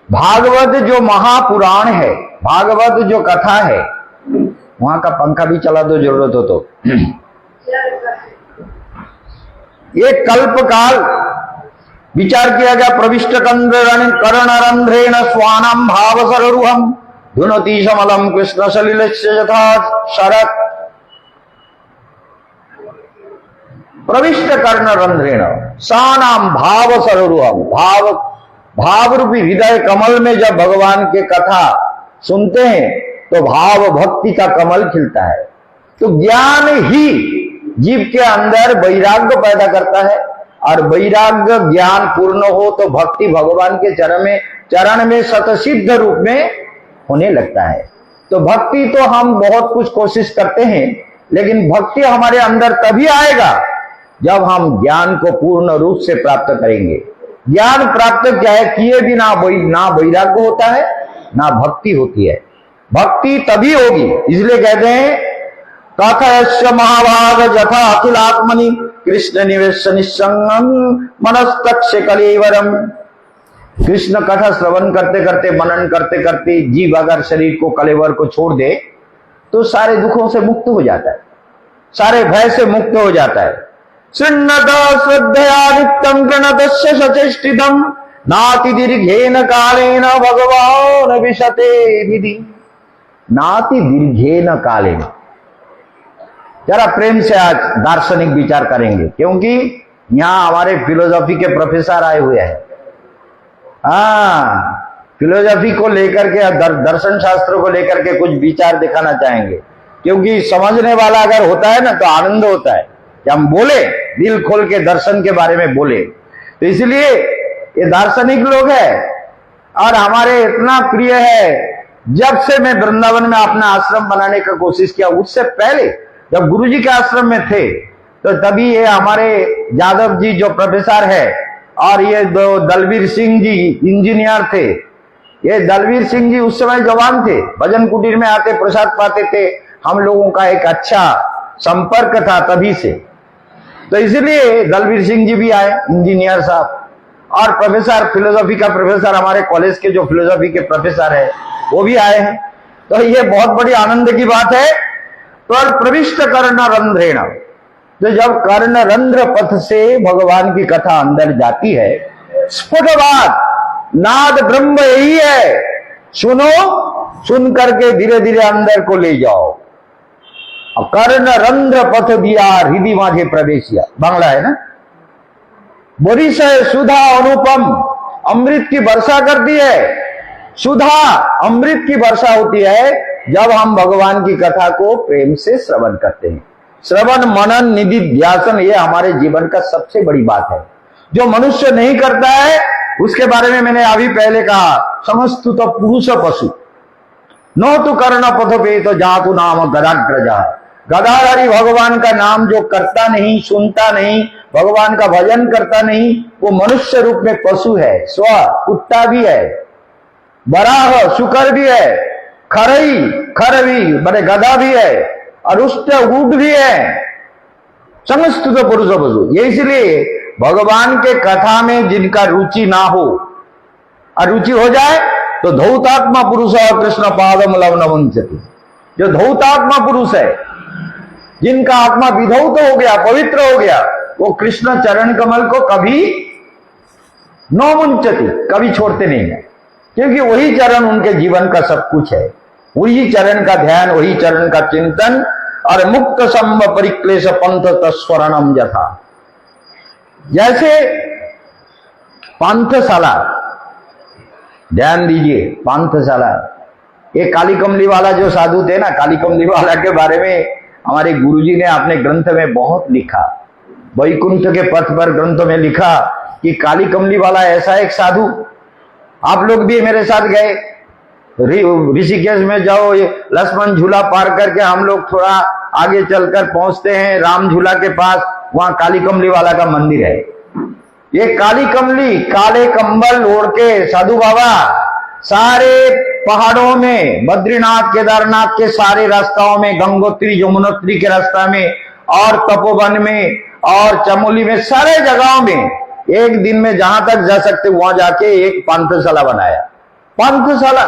भागवत जो महापुराण है, भागवत जो कथा है, वहां का पंखा भी चला दो जरूरत हो तो। ये कल्पकाल विचार किया गया, प्रविष्ट करणरंध्रेण स्वानम भाव सरुहम धुनोति समलम कृष्ण सलिलस्य यथा शरत। प्रविष्ट कर्णरंध्रेण सानाम भाव सरुहम, भाव रूपी हृदय कमल में जब भगवान के कथा सुनते हैं तो भाव भक्ति का कमल खिलता है। तो ज्ञान ही जीव के अंदर वैराग्य पैदा करता है, और वैराग्य ज्ञान पूर्ण हो तो भक्ति भगवान के चरण में शतसिद्ध रूप में होने लगता है। तो भक्ति तो हम बहुत कुछ कोशिश करते हैं, लेकिन भक्ति हमारे अंदर तभी आएगा जब हम ज्ञान को पूर्ण रूप से प्राप्त करेंगे। ज्ञान प्राप्त क्या है, किए भी ना वैराग्य होता है ना भक्ति होती है। भक्ति तभी होगी, इसलिए कहते हैं कथयस्य महाभाग जथा अखिलात्मनि कृष्ण निवेश निसंगम मनस्तक्ष्य कलेवरम। कृष्ण कथा श्रवण करते करते, मनन करते करते जीव अगर शरीर को, कलेवर को छोड़ दे तो सारे दुखों से मुक्त हो जाता है, सारे भय से मुक्त हो जाता है। श्रृण्वत श्रद्धया नित्यं गणतस्य सचेष्टितम् नाति दीर्घेन कालेन भगवान विशते विधि। नाति दीर्घेन कालेन, जरा प्रेम से आज दार्शनिक विचार करेंगे, क्योंकि यहाँ हमारे फिलोसॉफी के प्रोफेसर आए हुए हैं। फिलोसॉफी को लेकर के, दर्शन शास्त्र को लेकर के कुछ विचार दिखाना चाहेंगे, क्योंकि समझने वाला अगर होता है ना तो आनंद होता है कि हम बोले, दिल खोल के दर्शन के बारे में बोले। तो इसलिए ये दार्शनिक लोग हैं और हमारे इतना प्रिय है। जब से मैं वृंदावन में अपना आश्रम बनाने का कोशिश किया, उससे पहले जब गुरुजी के आश्रम में थे तो तभी ये हमारे यादव जी जो प्रोफेसर है और ये दो दलवीर सिंह जी इंजीनियर थे। ये दलवीर सिंह जी उस समय जवान थे, भजन कुटीर में आते, प्रसाद पाते थे, हम लोगों का एक अच्छा संपर्क था तभी से। तो इसलिए दलवीर सिंह जी भी आए, इंजीनियर साहब, और प्रोफेसर, फिलोसॉफी का प्रोफेसर, हमारे कॉलेज के जो फिलोसॉफी के प्रोफेसर है वो भी आए हैं। तो ये बहुत बड़ी आनंद की बात है। पर प्रविष्ट कर्णरंध्रेण, तो जब कर्णरंध्र पथ से भगवान की कथा अंदर जाती है, स्फुटवाद नाद ब्रह्म यही है, सुनो, सुन करके धीरे धीरे अंदर को ले जाओ। कर्णरंध्र पथ दिया हृदय माझे प्रवेशिया, बांग्ला है ना। बोरिश सुधा अनुपम, अमृत की वर्षा करती है। सुधा अमृत की वर्षा होती है जब हम भगवान की कथा को प्रेम से श्रवण करते हैं। श्रवण, मनन, निधि ध्यासन, ये हमारे जीवन का सबसे बड़ी बात है। जो मनुष्य नहीं करता है उसके बारे में मैंने अभी पहले कहा, समस्तु तो पुरुष पशु नो तो कर्ण पथ पे तो जातु नाम गदाग्रजा। गदाधारी भगवान का नाम जो करता नहीं, सुनता नहीं, भगवान का भजन करता नहीं, वो मनुष्य रूप में पशु है। स्व कुत्ता भी है, बराह शुकर भी है, खर भी बड़े गधा भी है, और उष्ट ऊंट भी है, समस्त तो पुरुष पशु। ये इसलिए भगवान के कथा में जिनका रुचि ना हो, और रुचि हो जाए तो धौतात्मा पुरुष और कृष्ण पादम लवनवंचति। जो धौतात्मा पुरुष है, जिनका आत्मा विधौत हो गया, पवित्र हो गया, वो कृष्ण चरण कमल को कभी न मुंचति, कभी छोड़ते नहीं है, क्योंकि वही चरण उनके जीवन का सब कुछ है। वही चरण का ध्यान, वही चरण का चिंतन, और मुक्त संभ परिक्लेश पंथ तस्वरणम यथा। जैसे पांथशाला, ध्यान दीजिए, पांथशाला ये काली कमली वाला जो साधु थे ना, काली कमली वाला के बारे में हमारे गुरुजी ने अपने ग्रंथ में बहुत लिखा, वैकुंठ के पथ पर ग्रंथ में लिखा कि काली कमली वाला ऐसा एक साधु। आप लोग भी मेरे साथ गए ऋषिकेश में, जाओ, ये लक्ष्मण झूला पार करके हम लोग थोड़ा आगे चलकर पहुंचते हैं राम झूला के पास, वहां काली कमली वाला का मंदिर है। ये काली कमली काले कंबल ओढ़ के साधु बाबा सारे पहाड़ों में, बद्रीनाथ केदारनाथ के सारे रास्ताओं में, गंगोत्री यमुनोत्री के रास्ता में और तपोवन में और चमोली में, सारे जगहों में एक दिन में जहां तक जा सकते वहां जाके एक पांथशाला बनाया। पांथशाला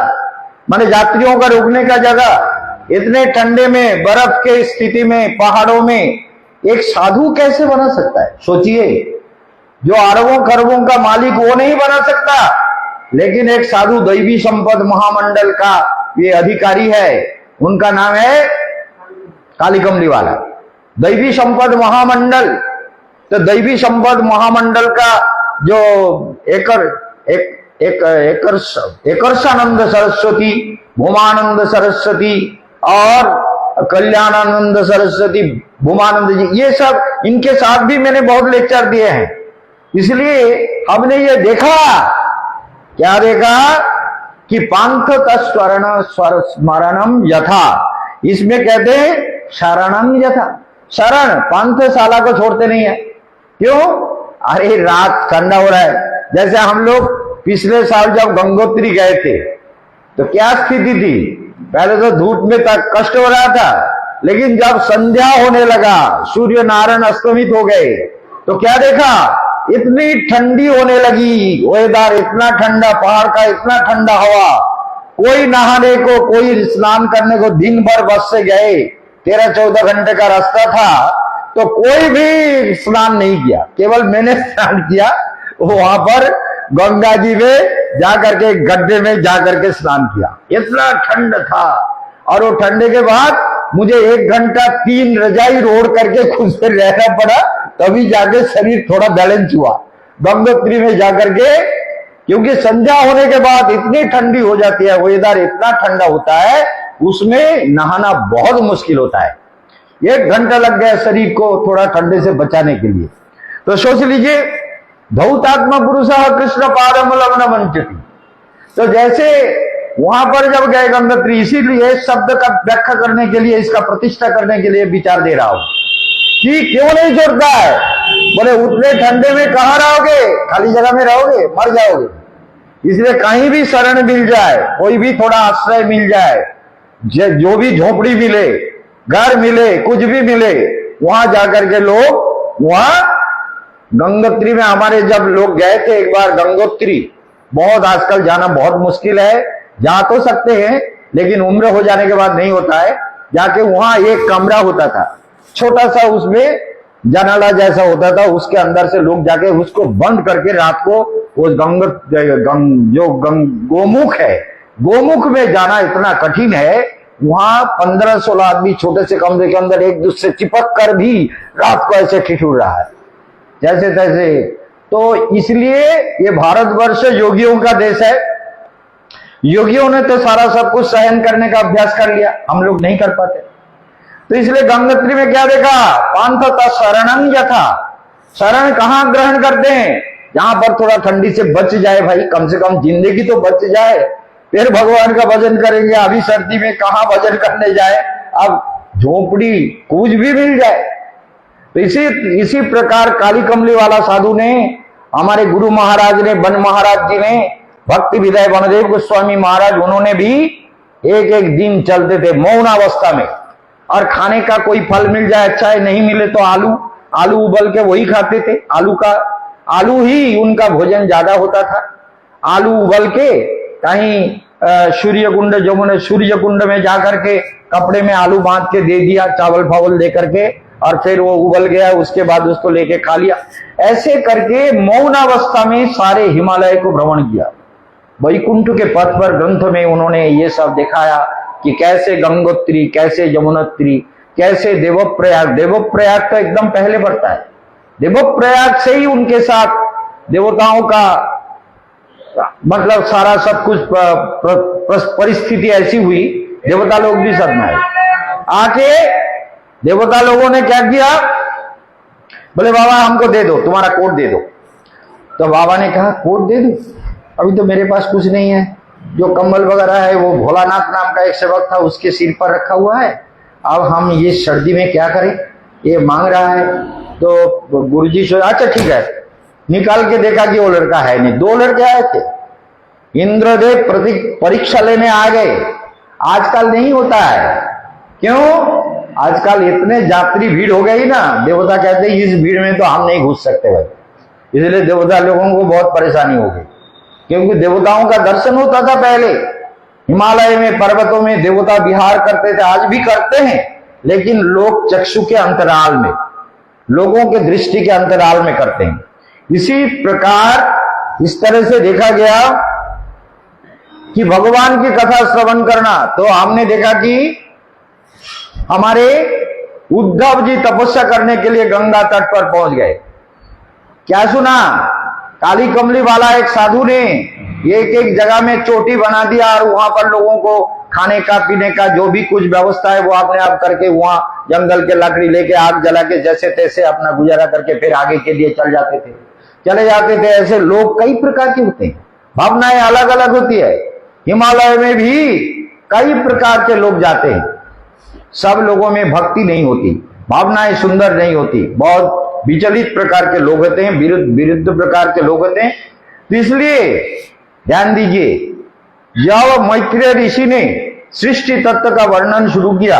माने यात्रियों का रुकने का जगह। इतने ठंडे में, बर्फ के स्थिति में, पहाड़ों में एक साधु कैसे बना सकता है? सोचिए, जो अरबों खरबों का मालिक वो नहीं बना सकता, लेकिन एक साधु दैवी संपद महामंडल का ये अधिकारी है, उनका नाम है काली कमली वाला। दैवी संपद महामंडल, तो दैवी संपद महामंडल का जो एकर्षानंद सरस्वती, भूमानंद सरस्वती और कल्याणानंद सरस्वती, भूमानंद जी, ये सब इनके साथ भी मैंने बहुत लेक्चर दिए हैं। इसलिए हमने ये देखा, क्या देखा कि पांथ स्मरणम यथा, इसमें कहते हैं शरणम यथा। शरण पांथशाला को छोड़ते नहीं है। क्यों? अरे रात ठंडा हो रहा है। जैसे हम लोग पिछले साल जब गंगोत्री गए थे तो क्या स्थिति थी? पहले तो धूप में तक कष्ट हो रहा था, लेकिन जब संध्या होने लगा, सूर्य नारायण अस्तमित हो गए, तो क्या देखा? इतनी ठंडी होने लगी, वेदर इतना ठंडा, पहाड़ का इतना ठंडा हवा। कोई नहाने को, कोई स्नान करने को, दिन भर बस से गए, 13-14 घंटे का रास्ता था, तो कोई भी स्नान नहीं किया, केवल मैंने स्नान किया। वहां पर गंगा जी में जाकर के, गड्ढे में जाकर के स्नान किया। इतना ठंड था, और वो ठंडे के बाद मुझे 1 घंटा 3 रजाई रोड करके खुद से रहना पड़ा, तभी जाके शरीर थोड़ा बैलेंस हुआ गंगोत्री में जाकर के। क्योंकि संध्या होने के बाद इतनी ठंडी हो जाती है, वेदर इतना ठंडा होता है, उसमें नहाना बहुत मुश्किल होता है। 1 घंटा लग गया शरीर को थोड़ा ठंडे से बचाने के लिए। तो सोच लीजिए, धौतात्मा पुरुषः कृष्ण पादमूलम न वंचति। तो जैसे वहां पर जब गए गंगोत्री, इसीलिए शब्द का व्याख्या करने के लिए, इसका प्रतिष्ठा करने के लिए विचार दे रहा हूं कि क्यों नहीं छोड़ता है। बोले उतने ठंडे में कहां रहोगे, खाली जगह में रहोगे, मर जाओगे। इसलिए कहीं भी शरण मिल जाए, कोई भी थोड़ा आश्रय मिल जाए, जो भी झोपड़ी मिले, घर मिले, कुछ भी मिले, वहां जाकर के लोग, वहां गंगोत्री में हमारे जब लोग गए थे एक बार गंगोत्री, बहुत आजकल जाना बहुत मुश्किल है, जा तो सकते हैं लेकिन उम्र हो जाने के बाद नहीं होता है। जाके वहां एक कमरा होता था छोटा सा, उसमें जनाला जैसा होता था, उसके अंदर से लोग जाके उसको बंद करके रात को उस गोमुख है, गोमुख में जाना इतना कठिन है। वहां 15-16 आदमी छोटे से कमरे के अंदर एक दूसरे चिपक कर भी रात को ऐसे ठिठुर रहा है जैसे तैसे। तो इसलिए ये भारतवर्ष योगियों का देश है। योगियों ने तो सारा सब कुछ सहन करने का अभ्यास कर लिया, हम लोग नहीं कर पाते। तो इसलिए गंगोत्री में क्या देखा? पांथता शरणं यथा। शरण कहां ग्रहण करते हैं? जहां पर थोड़ा ठंडी से बच जाए भाई, कम से कम जिंदगी तो बच जाए, फिर भगवान का भजन करेंगे। अभी सर्दी में कहां भजन करने जाए, अब झोपड़ी कुछ भी मिल जाए। तो इसी प्रकार काली कमली वाला साधु ने, हमारे गुरु महाराज ने, वन महाराज जी ने, भक्ति विदय वनदेव गोस्वामी महाराज, उन्होंने भी एक दिन चलते थे मौन अवस्था में, और खाने का कोई फल मिल जाए अच्छा है, नहीं मिले तो आलू उबल के वही खाते थे। आलू ही उनका भोजन ज्यादा होता था। आलू उबल के कहीं सूर्य कुंड में जाकर के कपड़े में आलू बांध के दे दिया, चावल फावल दे करके, और फिर वो उबल गया, उसके बाद उसको लेके खा लिया। ऐसे करके मौन अवस्था में सारे हिमालय को भ्रमण किया। वैकुंठ के पथ पर ग्रंथ में उन्होंने ये सब दिखाया कि कैसे गंगोत्री, कैसे यमुनोत्री, कैसे देवप्रयाग। देवप्रयाग तो एकदम पहले पड़ता है। देवप्रयाग से ही उनके साथ देवताओं का मतलब सारा सब कुछ परिस्थिति ऐसी हुई, देवता लोग भी सदमा है। आके देवता लोगों ने क्या किया, बोले बाबा हमको दे दो, तुम्हारा कोट दे दो। तो बाबा ने कहा कोट दे दो, अभी तो मेरे पास कुछ नहीं है, जो कंबल वगैरह है वो भोलानाथ नाम का एक सेवक था उसके सिर पर रखा हुआ है, अब हम ये सर्दी में क्या करें, ये मांग रहा है। तो गुरुजी सोचा अच्छा ठीक है, निकाल के देखा कि वो लड़का है नहीं, 2 लड़के आए थे। इंद्रदेव परीक्षा लेने आ गए। आजकल नहीं होता है, क्यों, आजकल इतने यात्री भीड़ हो गई ना, देवता कहते हैं इस भीड़ में तो हम नहीं घुस सकते भाई, इसलिए देवता लोगों को बहुत परेशानी हो गई। क्योंकि देवताओं का दर्शन होता था पहले, हिमालय में पर्वतों में देवता विहार करते थे, आज भी करते हैं, लेकिन लोग चक्षु के अंतराल में, लोगों के दृष्टि के अंतराल में करते हैं। इसी प्रकार इस तरह से देखा गया कि भगवान की कथा श्रवण करना, तो हमने देखा कि हमारे उद्धव जी तपस्या करने के लिए गंगा तट पर पहुंच गए। क्या सुना, काली कमली वाला एक साधु ने एक एक जगह में चोटी बना दिया और वहां पर लोगों को खाने का पीने का जो भी कुछ व्यवस्था है वो अपने आप करके वहां जंगल के लकड़ी लेके आग जला के जैसे तैसे अपना गुजारा करके फिर आगे के लिए चले जाते थे। ऐसे लोग कई प्रकार के होते हैं, भावनाएं अलग अलग होती है। हिमालय में भी कई प्रकार के लोग जाते हैं, सब लोगों में भक्ति नहीं होती, भावनाएं सुंदर नहीं होती, बहुत विचलित प्रकार के लोग होते हैं, विरुद्ध प्रकार के लोग होते हैं। तो इसलिए ध्यान दीजिए, जब मैत्रेय ऋषि ने सृष्टि तत्व का वर्णन शुरू किया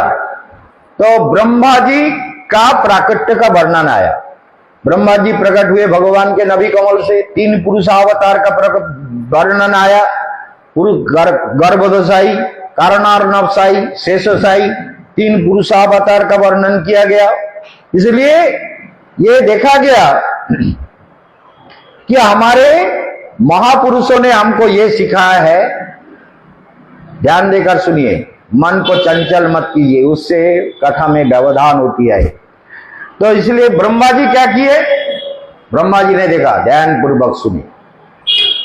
तो ब्रह्मा जी का प्राकट्य का वर्णन आया। ब्रह्मा जी प्रकट हुए भगवान के नबी कमल से, 3 पुरुषावतार का वर्णन आया, गर्भदशाई, कारणार्णवशाई, शेषशाई, 3 पुरुषावतार का वर्णन किया गया। इसलिए ये देखा गया कि हमारे महापुरुषों ने हमको ये सिखाया है, ध्यान देकर सुनिए, मन को चंचल मत कीजिए, उससे कथा में व्यवधान होती है। तो इसलिए ब्रह्मा जी क्या किए, ब्रह्मा जी ने देखा, ध्यान पूर्वक सुनिए।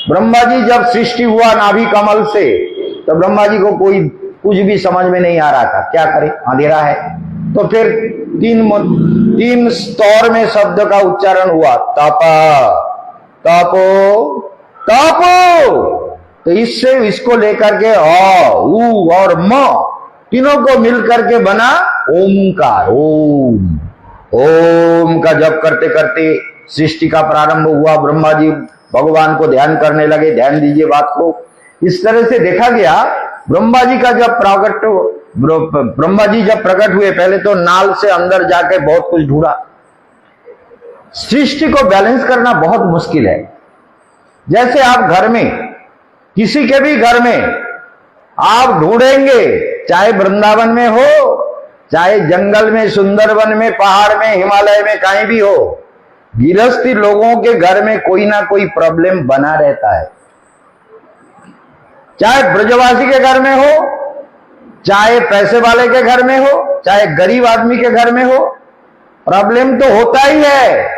ब्रह्मा जी जब सृष्टि हुआ नाभि कमल से, तो ब्रह्मा जी को कोई कुछ भी समझ में नहीं आ रहा था, क्या करे, अंधेरा है। तो फिर 3 स्तर में शब्द का उच्चारण हुआ, तप, तपो, तपो। तो इससे इसको लेकर के उ और म तीनों को मिलकर के बना ओमकार। ओम, ओम का जप करते करते सृष्टि का प्रारंभ हुआ। ब्रह्मा जी भगवान को ध्यान करने लगे, ध्यान दीजिए बात को। इस तरह से देखा गया, ब्रह्मा जी जब प्रकट हुए, पहले तो नाल से अंदर जाके बहुत कुछ ढूंढा। सृष्टि को बैलेंस करना बहुत मुश्किल है। जैसे आप घर में, किसी के भी घर में आप ढूंढेंगे, चाहे वृंदावन में हो, चाहे जंगल में, सुंदरवन में, पहाड़ में, हिमालय में, कहीं भी हो, गृहस्थी लोगों के घर में कोई ना कोई प्रॉब्लम बना रहता है। चाहे ब्रजवासी के घर में हो, चाहे पैसे वाले के घर में हो, चाहे गरीब आदमी के घर में हो, प्रॉब्लम तो होता ही है।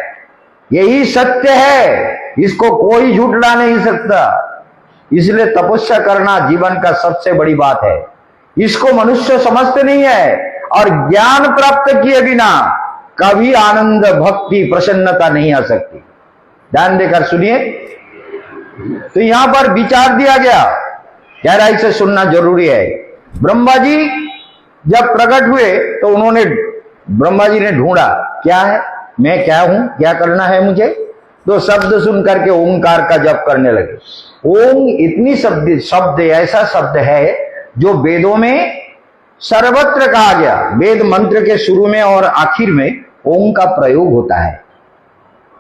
यही सत्य है, इसको कोई झूठला नहीं सकता। इसलिए तपस्या करना जीवन का सबसे बड़ी बात है। इसको मनुष्य समझते नहीं है, और ज्ञान प्राप्त किए बिना कभी आनंद, भक्ति, प्रसन्नता नहीं आ सकती। ध्यान देकर सुनिए। तो यहां पर विचार दिया गया, गहराई से सुनना जरूरी है। ब्रह्मा जी जब प्रकट हुए तो उन्होंने, ब्रह्मा जी ने ढूंढा, क्या है, मैं क्या हूं, क्या करना है मुझे। तो शब्द सुन करके ओंकार का जप करने लगे। ओम इतनी शब्द ऐसा शब्द है जो वेदों में सर्वत्र कहा गया। वेद मंत्र के शुरू में और आखिर में ओम का प्रयोग होता है।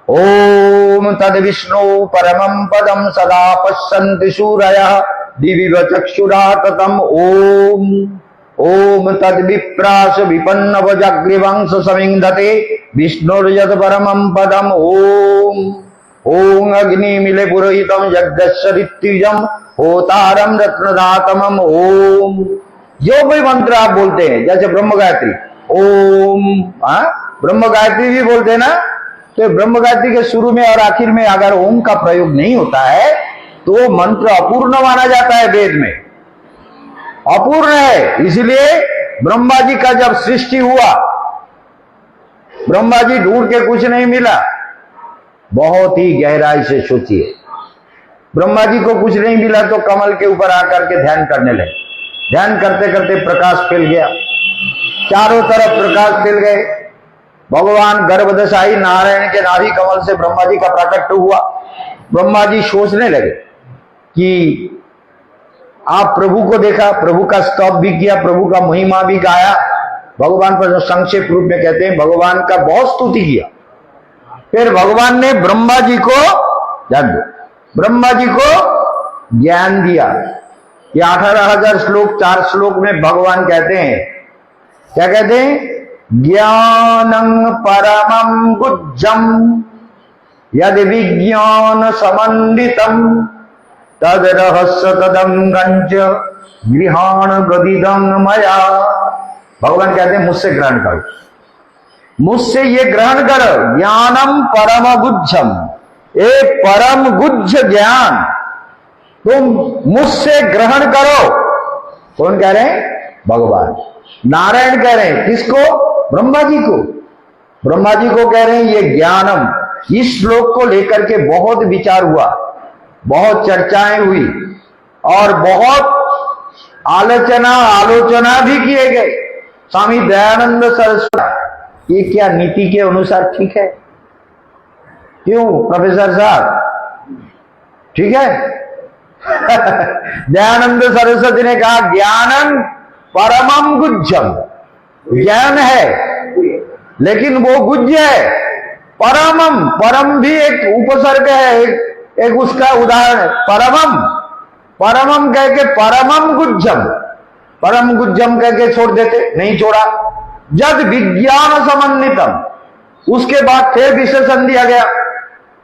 ओम तद विष्णु परमं पदम सदा पश्यन्ति सूरयः दिव्य चक्षुरा ततम ओम। ओम तद विप्रास विपन्न वज्रवंश समिंधते विष्णुर्यद परमं पदम ओम। ओम अग्नि मिले पुरोहितम यज्ञस्वरित्युजम होतारम रत्नदातमम ओम। जो भी मंत्र आप बोलते हैं, जैसे ब्रह्म गायत्री ओम, ब्रह्म गायत्री भी बोलते हैं ना, तो ब्रह्म गायत्री के शुरू में और आखिर में अगर ओम का प्रयोग नहीं होता है तो मंत्र अपूर्ण माना जाता है वेद में, अपूर्ण है। इसलिए ब्रह्मा जी का जब सृष्टि हुआ, ब्रह्मा जी ढूंढ के कुछ नहीं मिला। बहुत ही गहराई से सोचिए, ब्रह्मा जी को कुछ नहीं मिला तो कमल के ऊपर आकर के ध्यान करने लगे। ध्यान करते करते प्रकाश फैल गया, चारों तरफ प्रकाश फैल गए। भगवान गर्भदशाई नारायण के नाभि कमल से ब्रह्मा जी का प्राकट्य हुआ। ब्रह्मा जी सोचने लगे कि आप प्रभु को देखा, प्रभु का स्तव भी किया, प्रभु का महिमा भी गाया। भगवान पर संक्षेप रूप में कहते हैं भगवान का बहुत स्तुति किया। फिर भगवान ने ब्रह्मा जी को ब्रह्मा जी को ज्ञान दिया। ये 18,000 श्लोक 4 श्लोक में भगवान कहते हैं, क्या कहते हैं? ज्ञानं परमं गुज्जं यद विज्ञान समन्वितं तद रहस्य तदंगंच गृहाण गदिदं मया। भगवान कहते हैं मुझसे ग्रहण करो, मुझसे ये ग्रहण करो। ज्ञानम परम गुज्जम, एक परम गुज्ज ज्ञान तुम मुझसे ग्रहण करो। कौन कह रहे हैं? भगवान नारायण कह रहे हैं। किसको? ब्रह्मा जी को। ब्रह्मा जी को कह रहे हैं ये ज्ञानम। इस श्लोक को लेकर के बहुत विचार हुआ, बहुत चर्चाएं हुई और बहुत आलोचना भी किए गए। स्वामी दयानंद सरस्वती, ये क्या नीति के अनुसार ठीक है? क्यों प्रोफेसर साहब, ठीक है? दयानंद सरस्वती ने कहा ज्ञानम परमम गुज्जम, ज्ञान है लेकिन वो गुज्ज है। परमम, परम भी एक उपसर्ग है, एक उसका उदाहरण है। परमम, परमम कह के परमम गुज्जम, परम गुज्जम कह के छोड़ देते, नहीं छोड़ा। जद विज्ञान समन्वितम, उसके बाद फिर विशेषण दिया गया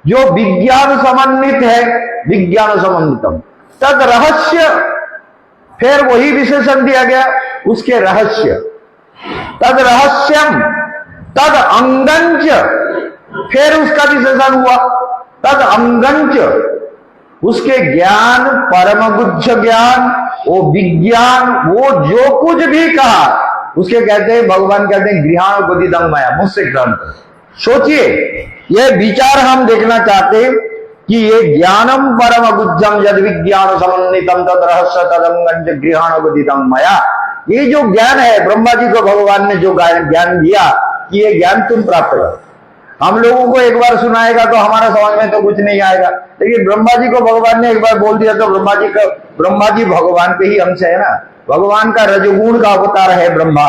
जो विज्ञान समन्वित है, विज्ञान समन्वितम तद रहस्य, फिर वही विशेषण दिया गया उसके रहस्य। तद रहस्यम तद अंगंच, फिर उसका विशेषण हुआ तद अंगंच, उसके ज्ञान, परम गुज्ज ज्ञान, वो विज्ञान, वो जो कुछ भी कहा उसके कहते हैं, भगवान कहते हैं गृहाण गदिदं मया, मुझसे ग्रहण करो। सोचिए, यह विचार हम देखना चाहते हैं कि ये ज्ञानम परम गुज्जम यद विज्ञान समन्वितम तद रहस्य तदंगंच गृहाण गदिदं मया, ये जो ज्ञान है ब्रह्मा जी को भगवान ने जो ज्ञान दिया कि ये ज्ञान तुम प्राप्त करो। हम लोगों को एक बार सुनाएगा तो हमारा समझ में तो कुछ नहीं आएगा, लेकिन ब्रह्मा जी को भगवान ने एक बार बोल दिया तो ब्रह्मा जी भगवान पे ही अंश है ना। भगवान का रजगुण का अवतार है ब्रह्मा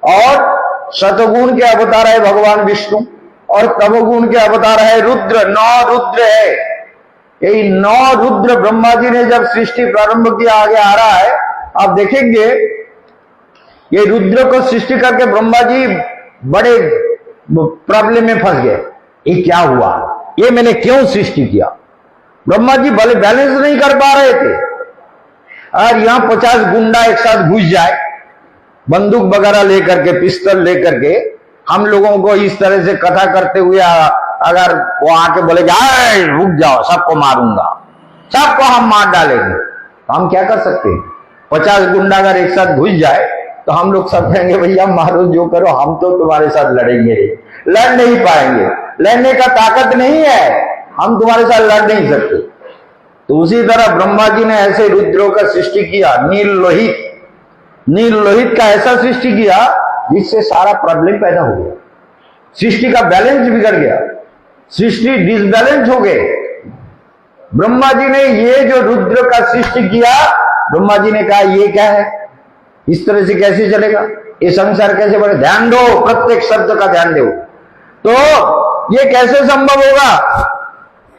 और सतगुण के अवतार है भगवान विष्णु और तमोगुण के अवतार है रुद्र। 9 रुद्र है। यही 9 रुद्र ब्रह्मा जी ने जब सृष्टि प्रारंभ किया, आगे आ रहा है आप देखेंगे, ये रुद्र को सृष्टि करके ब्रह्मा जी बड़े प्रॉब्लम में फंस गए। ये क्या हुआ, ये मैंने क्यों सृष्टि किया? ब्रह्मा जी भले बैलेंस नहीं कर पा रहे थे। और यहां 50 गुंडा एक साथ घुस जाए, बंदूक वगैरह लेकर के, पिस्तौल लेकर के, हम लोगों को इस तरह से कथा करते हुए अगर वो आके बोले रुक जाओ, सबको मारूंगा, सबको हम मार डालेंगे, तो हम क्या कर सकते हैं? 50 गुंडा अगर एक साथ घुस जाए तो हम लोग सब कहेंगे भैया मारो जो करो, हम तो तुम्हारे साथ लड़ेंगे, लड़ नहीं पाएंगे, लड़ने का ताकत नहीं है, हम तुम्हारे साथ लड़ नहीं सकते। तो उसी तरह ब्रह्मा जी ने ऐसे रुद्रों का सृष्टि किया, नील लोहित का ऐसा सृष्टि किया जिससे सारा प्रॉब्लम पैदा हो गया, सृष्टि का बैलेंस बिगड़ गया, सृष्टि डिसबैलेंस हो गए। ब्रह्मा जी ने ये जो रुद्र का सृष्टि किया, ब्रह्मा जी ने कहा ये क्या है, इस तरह से कैसे चलेगा, ये संसार कैसे बढ़े? ध्यान दो, प्रत्येक शब्द का ध्यान दो। तो ये कैसे संभव होगा?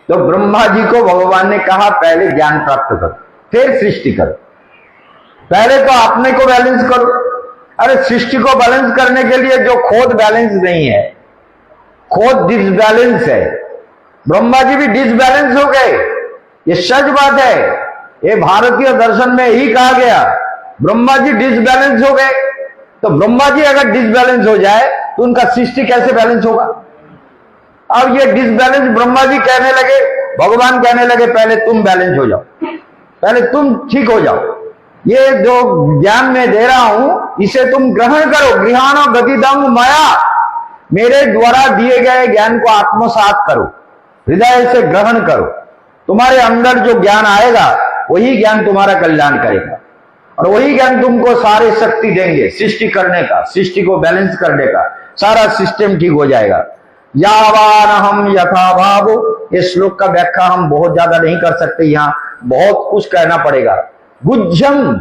तो ब्रह्मा जी को भगवान ने कहा पहले ज्ञान प्राप्त करो, फिर सृष्टि करो। पहले तो अपने को बैलेंस करो। अरे सृष्टि को बैलेंस करने के लिए जो खुद बैलेंस नहीं है, खुद डिसबैलेंस है, ब्रह्मा जी भी डिसबैलेंस हो गए। ये सच बात है, ये भारतीय दर्शन में ही कहा गया, ब्रह्मा जी डिसबैलेंस हो गए। तो ब्रह्मा जी अगर डिसबैलेंस हो जाए तो उनका सृष्टि कैसे बैलेंस होगा? अब ये डिसबैलेंस ब्रह्मा जी कहने लगे भगवान कहने लगे पहले तुम बैलेंस हो जाओ, पहले तुम ठीक हो जाओ। ये जो ज्ञान मैं दे रहा हूं इसे तुम ग्रहण करो। गृहाणो गतिदम मया, मेरे द्वारा दिए गए ज्ञान को आत्मसात करो, हृदय से ग्रहण करो। तुम्हारे अंदर जो ज्ञान आएगा वही ज्ञान तुम्हारा कल्याण करेगा और वही ज्ञान तुमको सारे शक्ति देंगे सृष्टि करने का, सृष्टि को बैलेंस करने का, सारा सिस्टम ठीक हो जाएगा। यावान हम यथा भावो, ये श्लोक का व्याख्या हम बहुत ज्यादा नहीं कर सकते, यहाँ बहुत कुछ कहना पड़ेगा। गुज्जम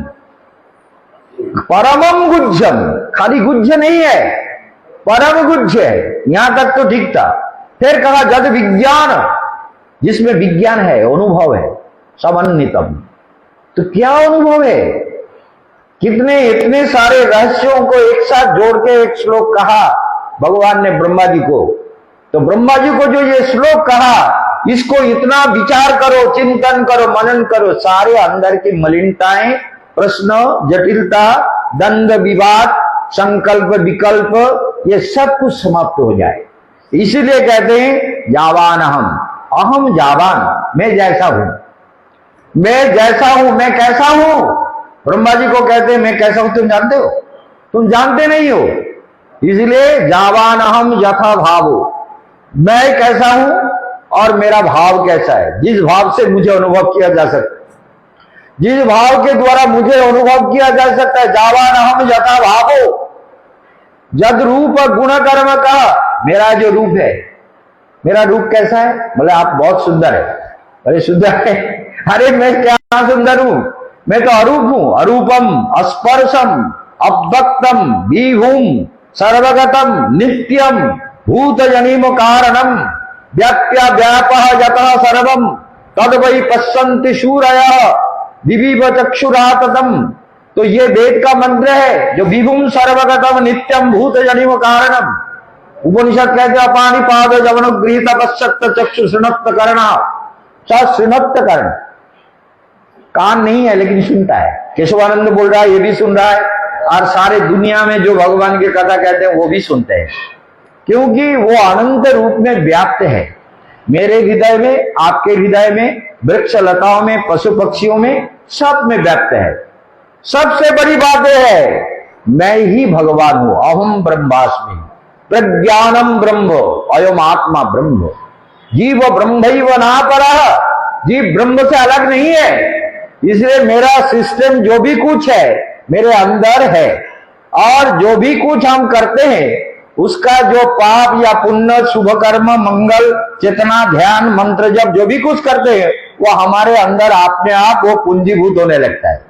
परमम गुज्जम, खाली गुज्ज नहीं है, परम गुज्ज है, यहां तक तो ठीक था। फिर कहा जद विज्ञान, जिसमें विज्ञान है, अनुभव है, समन्वितम। तो क्या अनुभव है? कितने इतने सारे रहस्यों को एक साथ जोड़ के एक श्लोक कहा भगवान ने ब्रह्मा जी को। तो ब्रह्मा जी को जो ये श्लोक कहा, इसको इतना विचार करो, चिंतन करो, मनन करो, सारे अंदर की मलिनताएं, प्रश्न, जटिलता, द्वंद्व, विवाद, संकल्प, विकल्प, ये सब कुछ समाप्त हो जाए। इसीलिए कहते हैं जावान अहम जावान, मैं जैसा हूं, मैं जैसा हूं, मैं कैसा हूं। ब्रह्मा जी को कहते हैं मैं कैसा हूं, तुम जानते हो? तुम जानते नहीं हो। इसलिए जावान अहम यथा भावो, मैं कैसा हूं और मेरा भाव कैसा है, जिस भाव से मुझे अनुभव किया जा सकता है, जिस भाव के द्वारा मुझे अनुभव किया जा सकता है। जावान अहम यथा भावो जद रूप गुण कर्म का, मेरा जो रूप है, मेरा रूप कैसा है? बोले आप बहुत सुंदर है। अरे सुंदर है? अरे मैं क्या सुंदर हूं, मैं तो अरूप हूं। अरूपम अस्पर्शम अव्यक्तम विभूम सर्वगतम नित्यम भूत जनिम कारणम व्याप्या व्यापः यतः सर्वम तद वै पश्यन्ति शूरयः दिवीव चक्षुराततम। तो ये वेद का मंत्र है जो विभुम सर्वगतम नित्यम भूत जनिम कारणम। उपनिषद कहते हैं अपानि पाद जवन गृहीत पश्यत चक्षु शृणत्त कर्ण, शृणत्त कर्ण, कान नहीं है लेकिन सुनता है। केशवानंद बोल रहा है, ये भी सुन रहा है, और सारे दुनिया में जो भगवान की कथा कहते हैं वो भी सुनते हैं, क्योंकि वो अनंत रूप में व्याप्त है। मेरे हृदय में, आपके हृदय में, वृक्ष लताओं में, पशु पक्षियों में, सब में व्याप्त है। सबसे बड़ी बात यह है मैं ही भगवान हूं। अहम ब्रह्मास्मि प्रज्ञानम ब्रह्म अयम आत्मा ब्रह्म। जीव ब्रह्मैव नापरः, जीव ब्रह्म से अलग नहीं है। इसलिए मेरा सिस्टम जो भी कुछ है मेरे अंदर है, और जो भी कुछ हम करते हैं उसका जो पाप या पुण्य, शुभ कर्म, मंगल, चेतना, ध्यान, मंत्र जब जो भी कुछ करते हैं वो हमारे अंदर अपने आप वो पूंजीभूत होने लगता है।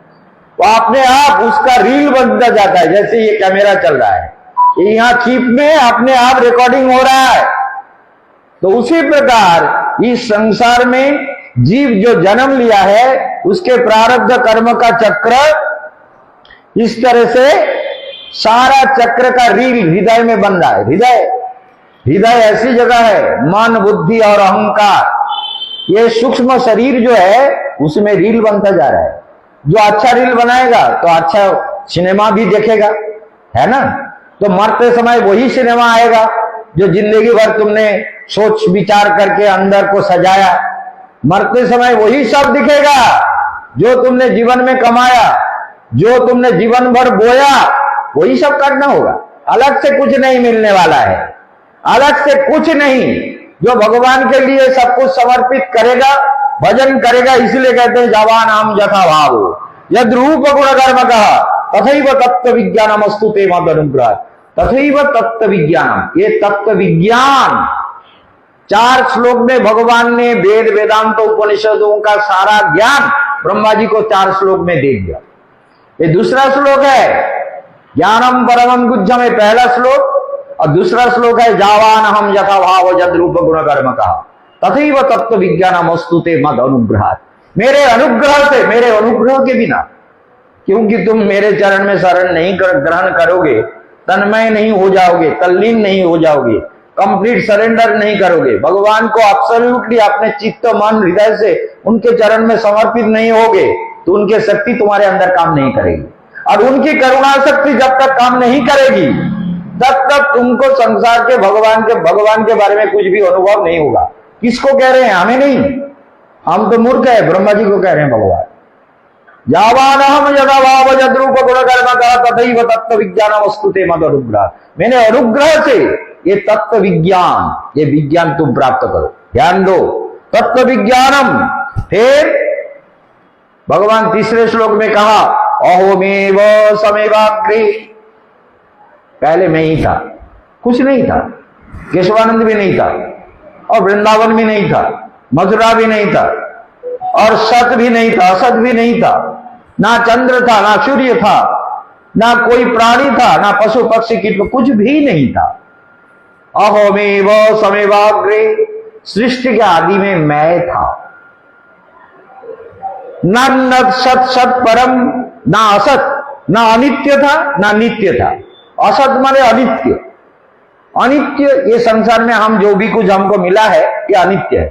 वो अपने आप उसका रील बनता जाता है। जैसे ये कैमरा चल रहा है, ये यहाँ चिप में अपने आप रिकॉर्डिंग हो रहा है। तो उसी प्रकार इस संसार में जीव जो जन्म लिया है उसके प्रारब्ध कर्म का चक्र इस तरह से सारा चक्र का रील हृदय में बन रहा है। हृदय ऐसी जगह है, मन, बुद्धि और अहंकार, ये सूक्ष्म शरीर जो है उसमें रील बनता जा रहा है। जो अच्छा रील बनाएगा तो अच्छा सिनेमा भी देखेगा, है ना। तो मरते समय वही सिनेमा आएगा जो जिंदगी भर तुमने सोच विचार करके अंदर को सजाया। मरते समय वही सब दिखेगा जो तुमने जीवन में कमाया, जो तुमने जीवन भर बोया, वही सब करना होगा। अलग से कुछ नहीं मिलने वाला है, अलग से कुछ नहीं। जो भगवान के लिए सब कुछ समर्पित करेगा, भजन करेगा, इसलिए कहते हैं जवान हम यथा भावो यद रूप गुण कर्म कहा तथैव तत्व विज्ञानमस्तु ते मद अनुग्रह। तथैव तत्व विज्ञानम, ये तत्व विज्ञान 4 श्लोक में भगवान ने वेद वेदांत उपनिषदों का सारा ज्ञान ब्रह्मा जी को 4 श्लोक में दे दिया। ये दूसरा श्लोक है ज्ञानम परमम गुज्जम, पहला श्लोक, और दूसरा श्लोक है जावान हम यथा भाव जद रूप गुण कर्म कहा तथैव तत्व विज्ञानमस्तु ते मद अनुग्रह। मेरे अनुग्रह से, मेरे अनुग्रह के बिना, क्योंकि तुम मेरे चरण में शरण नहीं ग्रहण करोगे, तन्मय नहीं हो जाओगे, तल्लीन नहीं हो जाओगे, कंप्लीट सरेंडर नहीं करोगे, भगवान को एब्सोल्युटली अपने चित्त मन हृदय से उनके चरण में समर्पित नहीं होगे, तो उनकी शक्ति तुम्हारे अंदर काम नहीं करेगी। और उनकी करुणा शक्ति जब तक काम नहीं करेगी तब तक तुमको संसार के भगवान के बारे में कुछ भी अनुभव नहीं होगा। किसको कह रहे हैं? हमें नहीं, हम तो मूर्ख है, ब्रह्मा जी को कह रहे हैं भगवान। यावान हम यदा भाव यद्रूप गुण कर्म का तथैव तत्व विज्ञान वस्तुते मद अनुग्रह। मैंने अनुग्रह से ये तत्व विज्ञान, ये विज्ञान तुम प्राप्त करो, ध्यान दो, तत्व विज्ञानम। फिर भगवान तीसरे श्लोक में कहा अहोमेव समेवाग्रे। पहले मैं ही था, कुछ नहीं था, केशवानंद भी नहीं था, और वृंदावन भी नहीं था, मथुरा भी नहीं था, और सत भी नहीं था, असत भी नहीं था, ना चंद्र था, ना सूर्य था, ना कोई प्राणी था, ना पशु पक्षी कीट, कुछ भी नहीं था। अहोमेव समेवाग्रे, सृष्टि के आदि में मैं था। न सत सत परम, ना असत, ना अनित्य था, ना नित्य था। असत माने अनित्य, अनित्य ये संसार में हम जो भी कुछ हमको मिला है ये अनित्य है।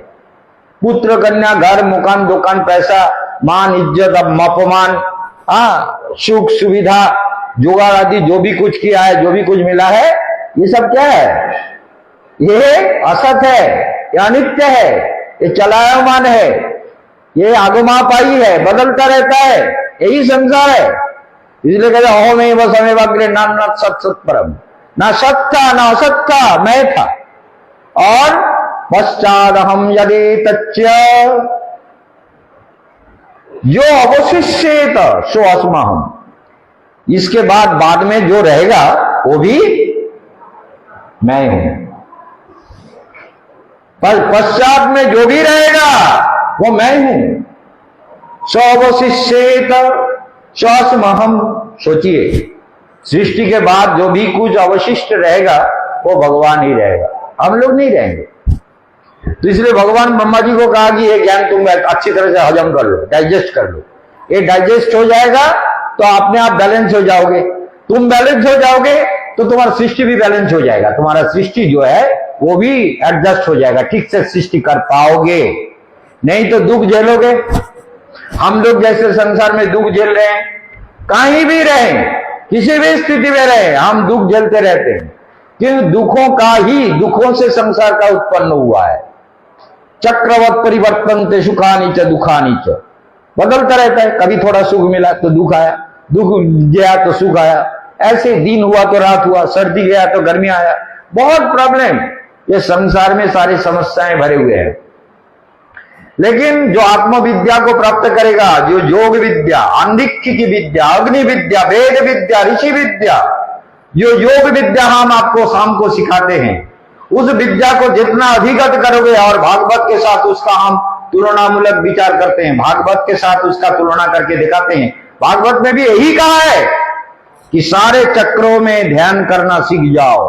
पुत्र कन्या घर मकान दुकान पैसा मान इज्जत अपमान सुख सुविधा जुगाड़ आदि जो भी कुछ किया है, जो भी कुछ मिला है, ये सब क्या है? ये असत है, ये अनित्य है, ये चलायमान है, ये आगमापाई है, बदलता रहता है, यही संसार है। इसलिए कहते अहोमेव समेवाग्रे न सत सत परम, ना सत था ना असत था, मैं था। और पश्चात हम यदे तच्च, जो अवशिष्येत सो अस्माहम्, इसके बाद में जो रहेगा वो भी मैं हूं। पर पश्चात में जो भी रहेगा वो मैं हूं। सो अवशिष्येत सो अस्माहम्, सोचिए सृष्टि के बाद जो भी कुछ अवशिष्ट रहेगा वो भगवान ही रहेगा, हम लोग नहीं रहेंगे। तो इसलिए भगवान ब्रह्मा जी को कहा कि ये ज्ञान तुम अच्छी तरह से हजम कर लो, डाइजेस्ट कर लो। ये डाइजेस्ट हो जाएगा तो अपने आप बैलेंस हो जाओगे। तुम बैलेंस हो जाओगे तो तुम्हारा सृष्टि भी बैलेंस हो जाएगा, तुम्हारा सृष्टि जो है वो भी एडजस्ट हो जाएगा, ठीक से सृष्टि कर पाओगे। नहीं तो दुख झेलोगे। हम लोग जैसे संसार में दुख झेल रहे हैं, कहीं भी रहे, किसी भी स्थिति में रहे, हम दुख झेलते रहते हैं। क्यों? दुखों से संसार का उत्पन्न हुआ है। चक्रवत परिवर्तन ते सुखानी च दुखानी च, बदलता रहता है। कभी थोड़ा सुख मिला तो दुख आया, दुख गया तो सुख आया, ऐसे दिन हुआ तो रात हुआ, सर्दी गया तो गर्मी आया, बहुत प्रॉब्लम। ये संसार में सारी समस्याएं भरे हुए हैं। लेकिन जो आत्मविद्या को प्राप्त करेगा, जो योग विद्या, अंधिक्य की विद्या, अग्नि विद्या, वेद विद्या, ऋषि विद्या, जो योग विद्या हम आपको शाम को सिखाते हैं, उस विद्या को जितना अधिगत करोगे, और भागवत के साथ उसका हम तुलनामूलक विचार करते हैं, भागवत के साथ उसका तुलना करके दिखाते हैं। भागवत में भी यही कहा है कि सारे चक्रों में ध्यान करना सीख जाओ।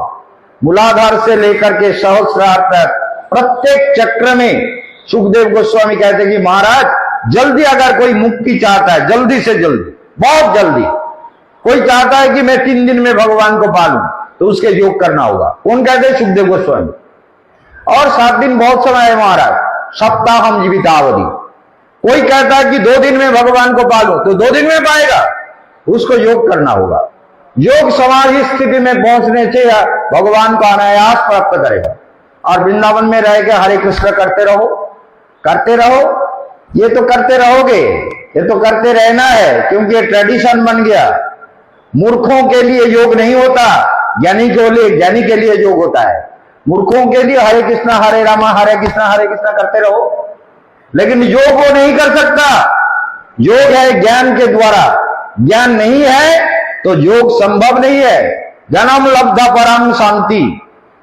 मूलाधार से लेकर के सहस्रार तक प्रत्येक चक्र में सुखदेव गोस्वामी कहते हैं कि महाराज जल्दी अगर कोई मुक्ति चाहता है, जल्दी से जल्दी, बहुत जल्दी, कोई चाहता है कि मैं 3 दिन में भगवान को पालूं, तो उसके योग करना होगा। कौन कहते हैं? सुखदेव गोस्वामी। और 7 दिन बहुत समय है महाराज, सप्ताहम जीवितावधि। कोई कहता है कि 2 दिन में भगवान को पालो, तो 2 दिन में पाएगा, उसको योग करना होगा। योग समाधि स्थिति में पहुंचने से भगवान को अनायास प्राप्त करेगा। और वृंदावन में रह के हरे कृष्ण करते रहो, करते रहो। ये तो करते रहोगे, ये तो करते रहना है, क्योंकि ये ट्रेडिशन बन गया। मूर्खों के लिए योग नहीं होता, ज्ञानी के लिए योग होता है। मूर्खों के लिए हरे कृष्णा हरे कृष्णा करते रहो। लेकिन योग वो नहीं कर सकता। योग है ज्ञान के द्वारा, ज्ञान नहीं है तो योग संभव नहीं है। जन्म लब्धा परम शांति,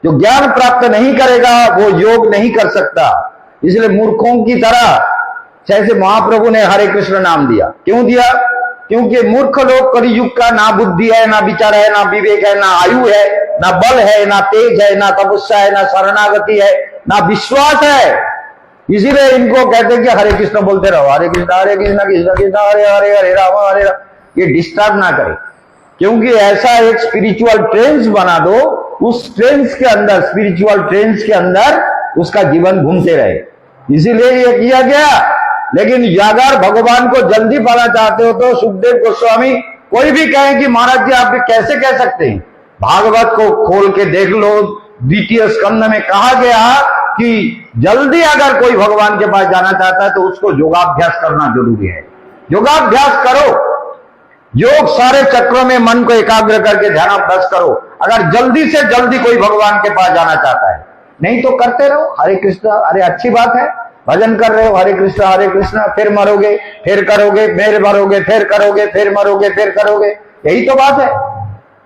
जो ज्ञान प्राप्त नहीं करेगा वो योग नहीं कर सकता। इसलिए मूर्खों की तरह जैसे महाप्रभु ने हरे कृष्ण नाम दिया, क्यों दिया? क्योंकि मूर्ख लोग कलियुग का ना बुद्धि है, ना विचार है, ना विवेक है, ना आयु है, ना बल है, ना तेज है, ना तपस्या है, ना शरणागति है, ना विश्वास है। इसीलिए इनको कहते हैं कि हरे कृष्ण बोलते रहो, हरे कृष्ण कृष्ण कृष्ण हरे हरे, हरे राम। ये डिस्टर्ब ना करे, क्योंकि ऐसा एक स्पिरिचुअल ट्रेंस बना दो, उस ट्रेंस के अंदर, स्पिरिचुअल ट्रेंस के अंदर उसका जीवन घूमते रहे। इसीलिए ये किया गया। लेकिन अगर भगवान को जल्दी पाना चाहते हो तो सुखदेव गोस्वामी कोई भी कहे कि महाराज जी आप कैसे कह सकते हैं, भागवत को खोल के देख लो। द्वितीय स्कंद में कहा गया कि जल्दी अगर कोई भगवान के पास जाना चाहता है तो उसको योगाभ्यास करना जरूरी है। योगाभ्यास करो, योग सारे चक्रों में मन को एकाग्र करके ध्यानाभ्यास करो, अगर जल्दी से जल्दी कोई भगवान के पास जाना चाहता है। नहीं तो करते रहो हरे कृष्ण, अरे अच्छी बात है, भजन कर रहे हो हरे कृष्ण, फिर मरोगे, फिर करोगे, फिर मरोगे, फिर करोगे, फिर मरोगे, फिर करोगे, यही तो बात है।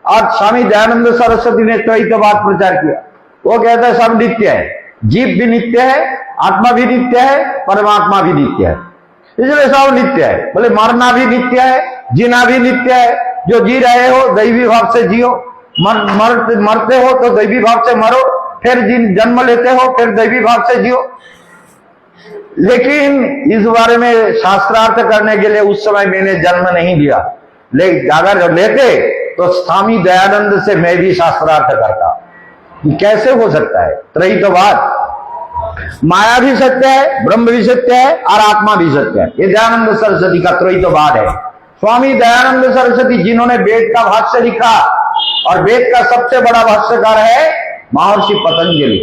आज स्वामी दयानंद सरस्वती ने तो यही तो बात प्रचार किया। वो कहता है सब नित्य है, जीव भी नित्य है, आत्मा भी नित्य है, परमात्मा भी नित्य है, इसलिए सब नित्य है। बोले मरना भी नित्य है, जीना भी नित्य है। जो जी रहे हो दैवी भाव से जियो, मरते हो तो दैवी भाव से मरो, फिर जन्म लेते हो फिर दैवी भाव से जियो। लेकिन इस बारे में शास्त्रार्थ करने के लिए उस समय मैंने जन्म नहीं लिया, लेकिन अगर लेते तो स्वामी दयानंद से मैं भी शास्त्रार्थ करता कि कैसे हो सकता है त्रैतवाद, माया भी सत्य है, ब्रह्म भी सत्य है और आत्मा भी सत्य है। ये दयानंद सरस्वती का त्रैतवाद है। स्वामी दयानंद सरस्वती जिन्होंने वेद का भाष्य लिखा, और वेद का सबसे बड़ा भाष्यकार है महर्षि पतंजलि,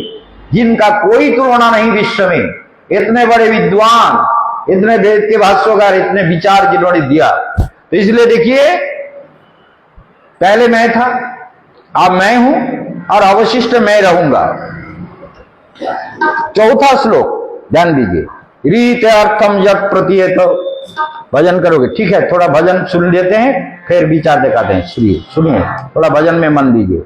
जिनका कोई तुलना नहीं विश्व में। इतने बड़े विद्वान, इतने वेद के भाष्यकार, इतने विचार जिन्होंने दिया। तो इसलिए देखिए, पहले मैं था, अब मैं हूं और अवशिष्ट मैं रहूंगा। चौथा श्लोक ध्यान दीजिए, रीत अर्थम जग प्रतीयत। भजन करोगे, ठीक है, थोड़ा भजन सुन लेते हैं फिर विचार दिखाते हैं। सुनिए, थोड़ा भजन में मन दीजिए।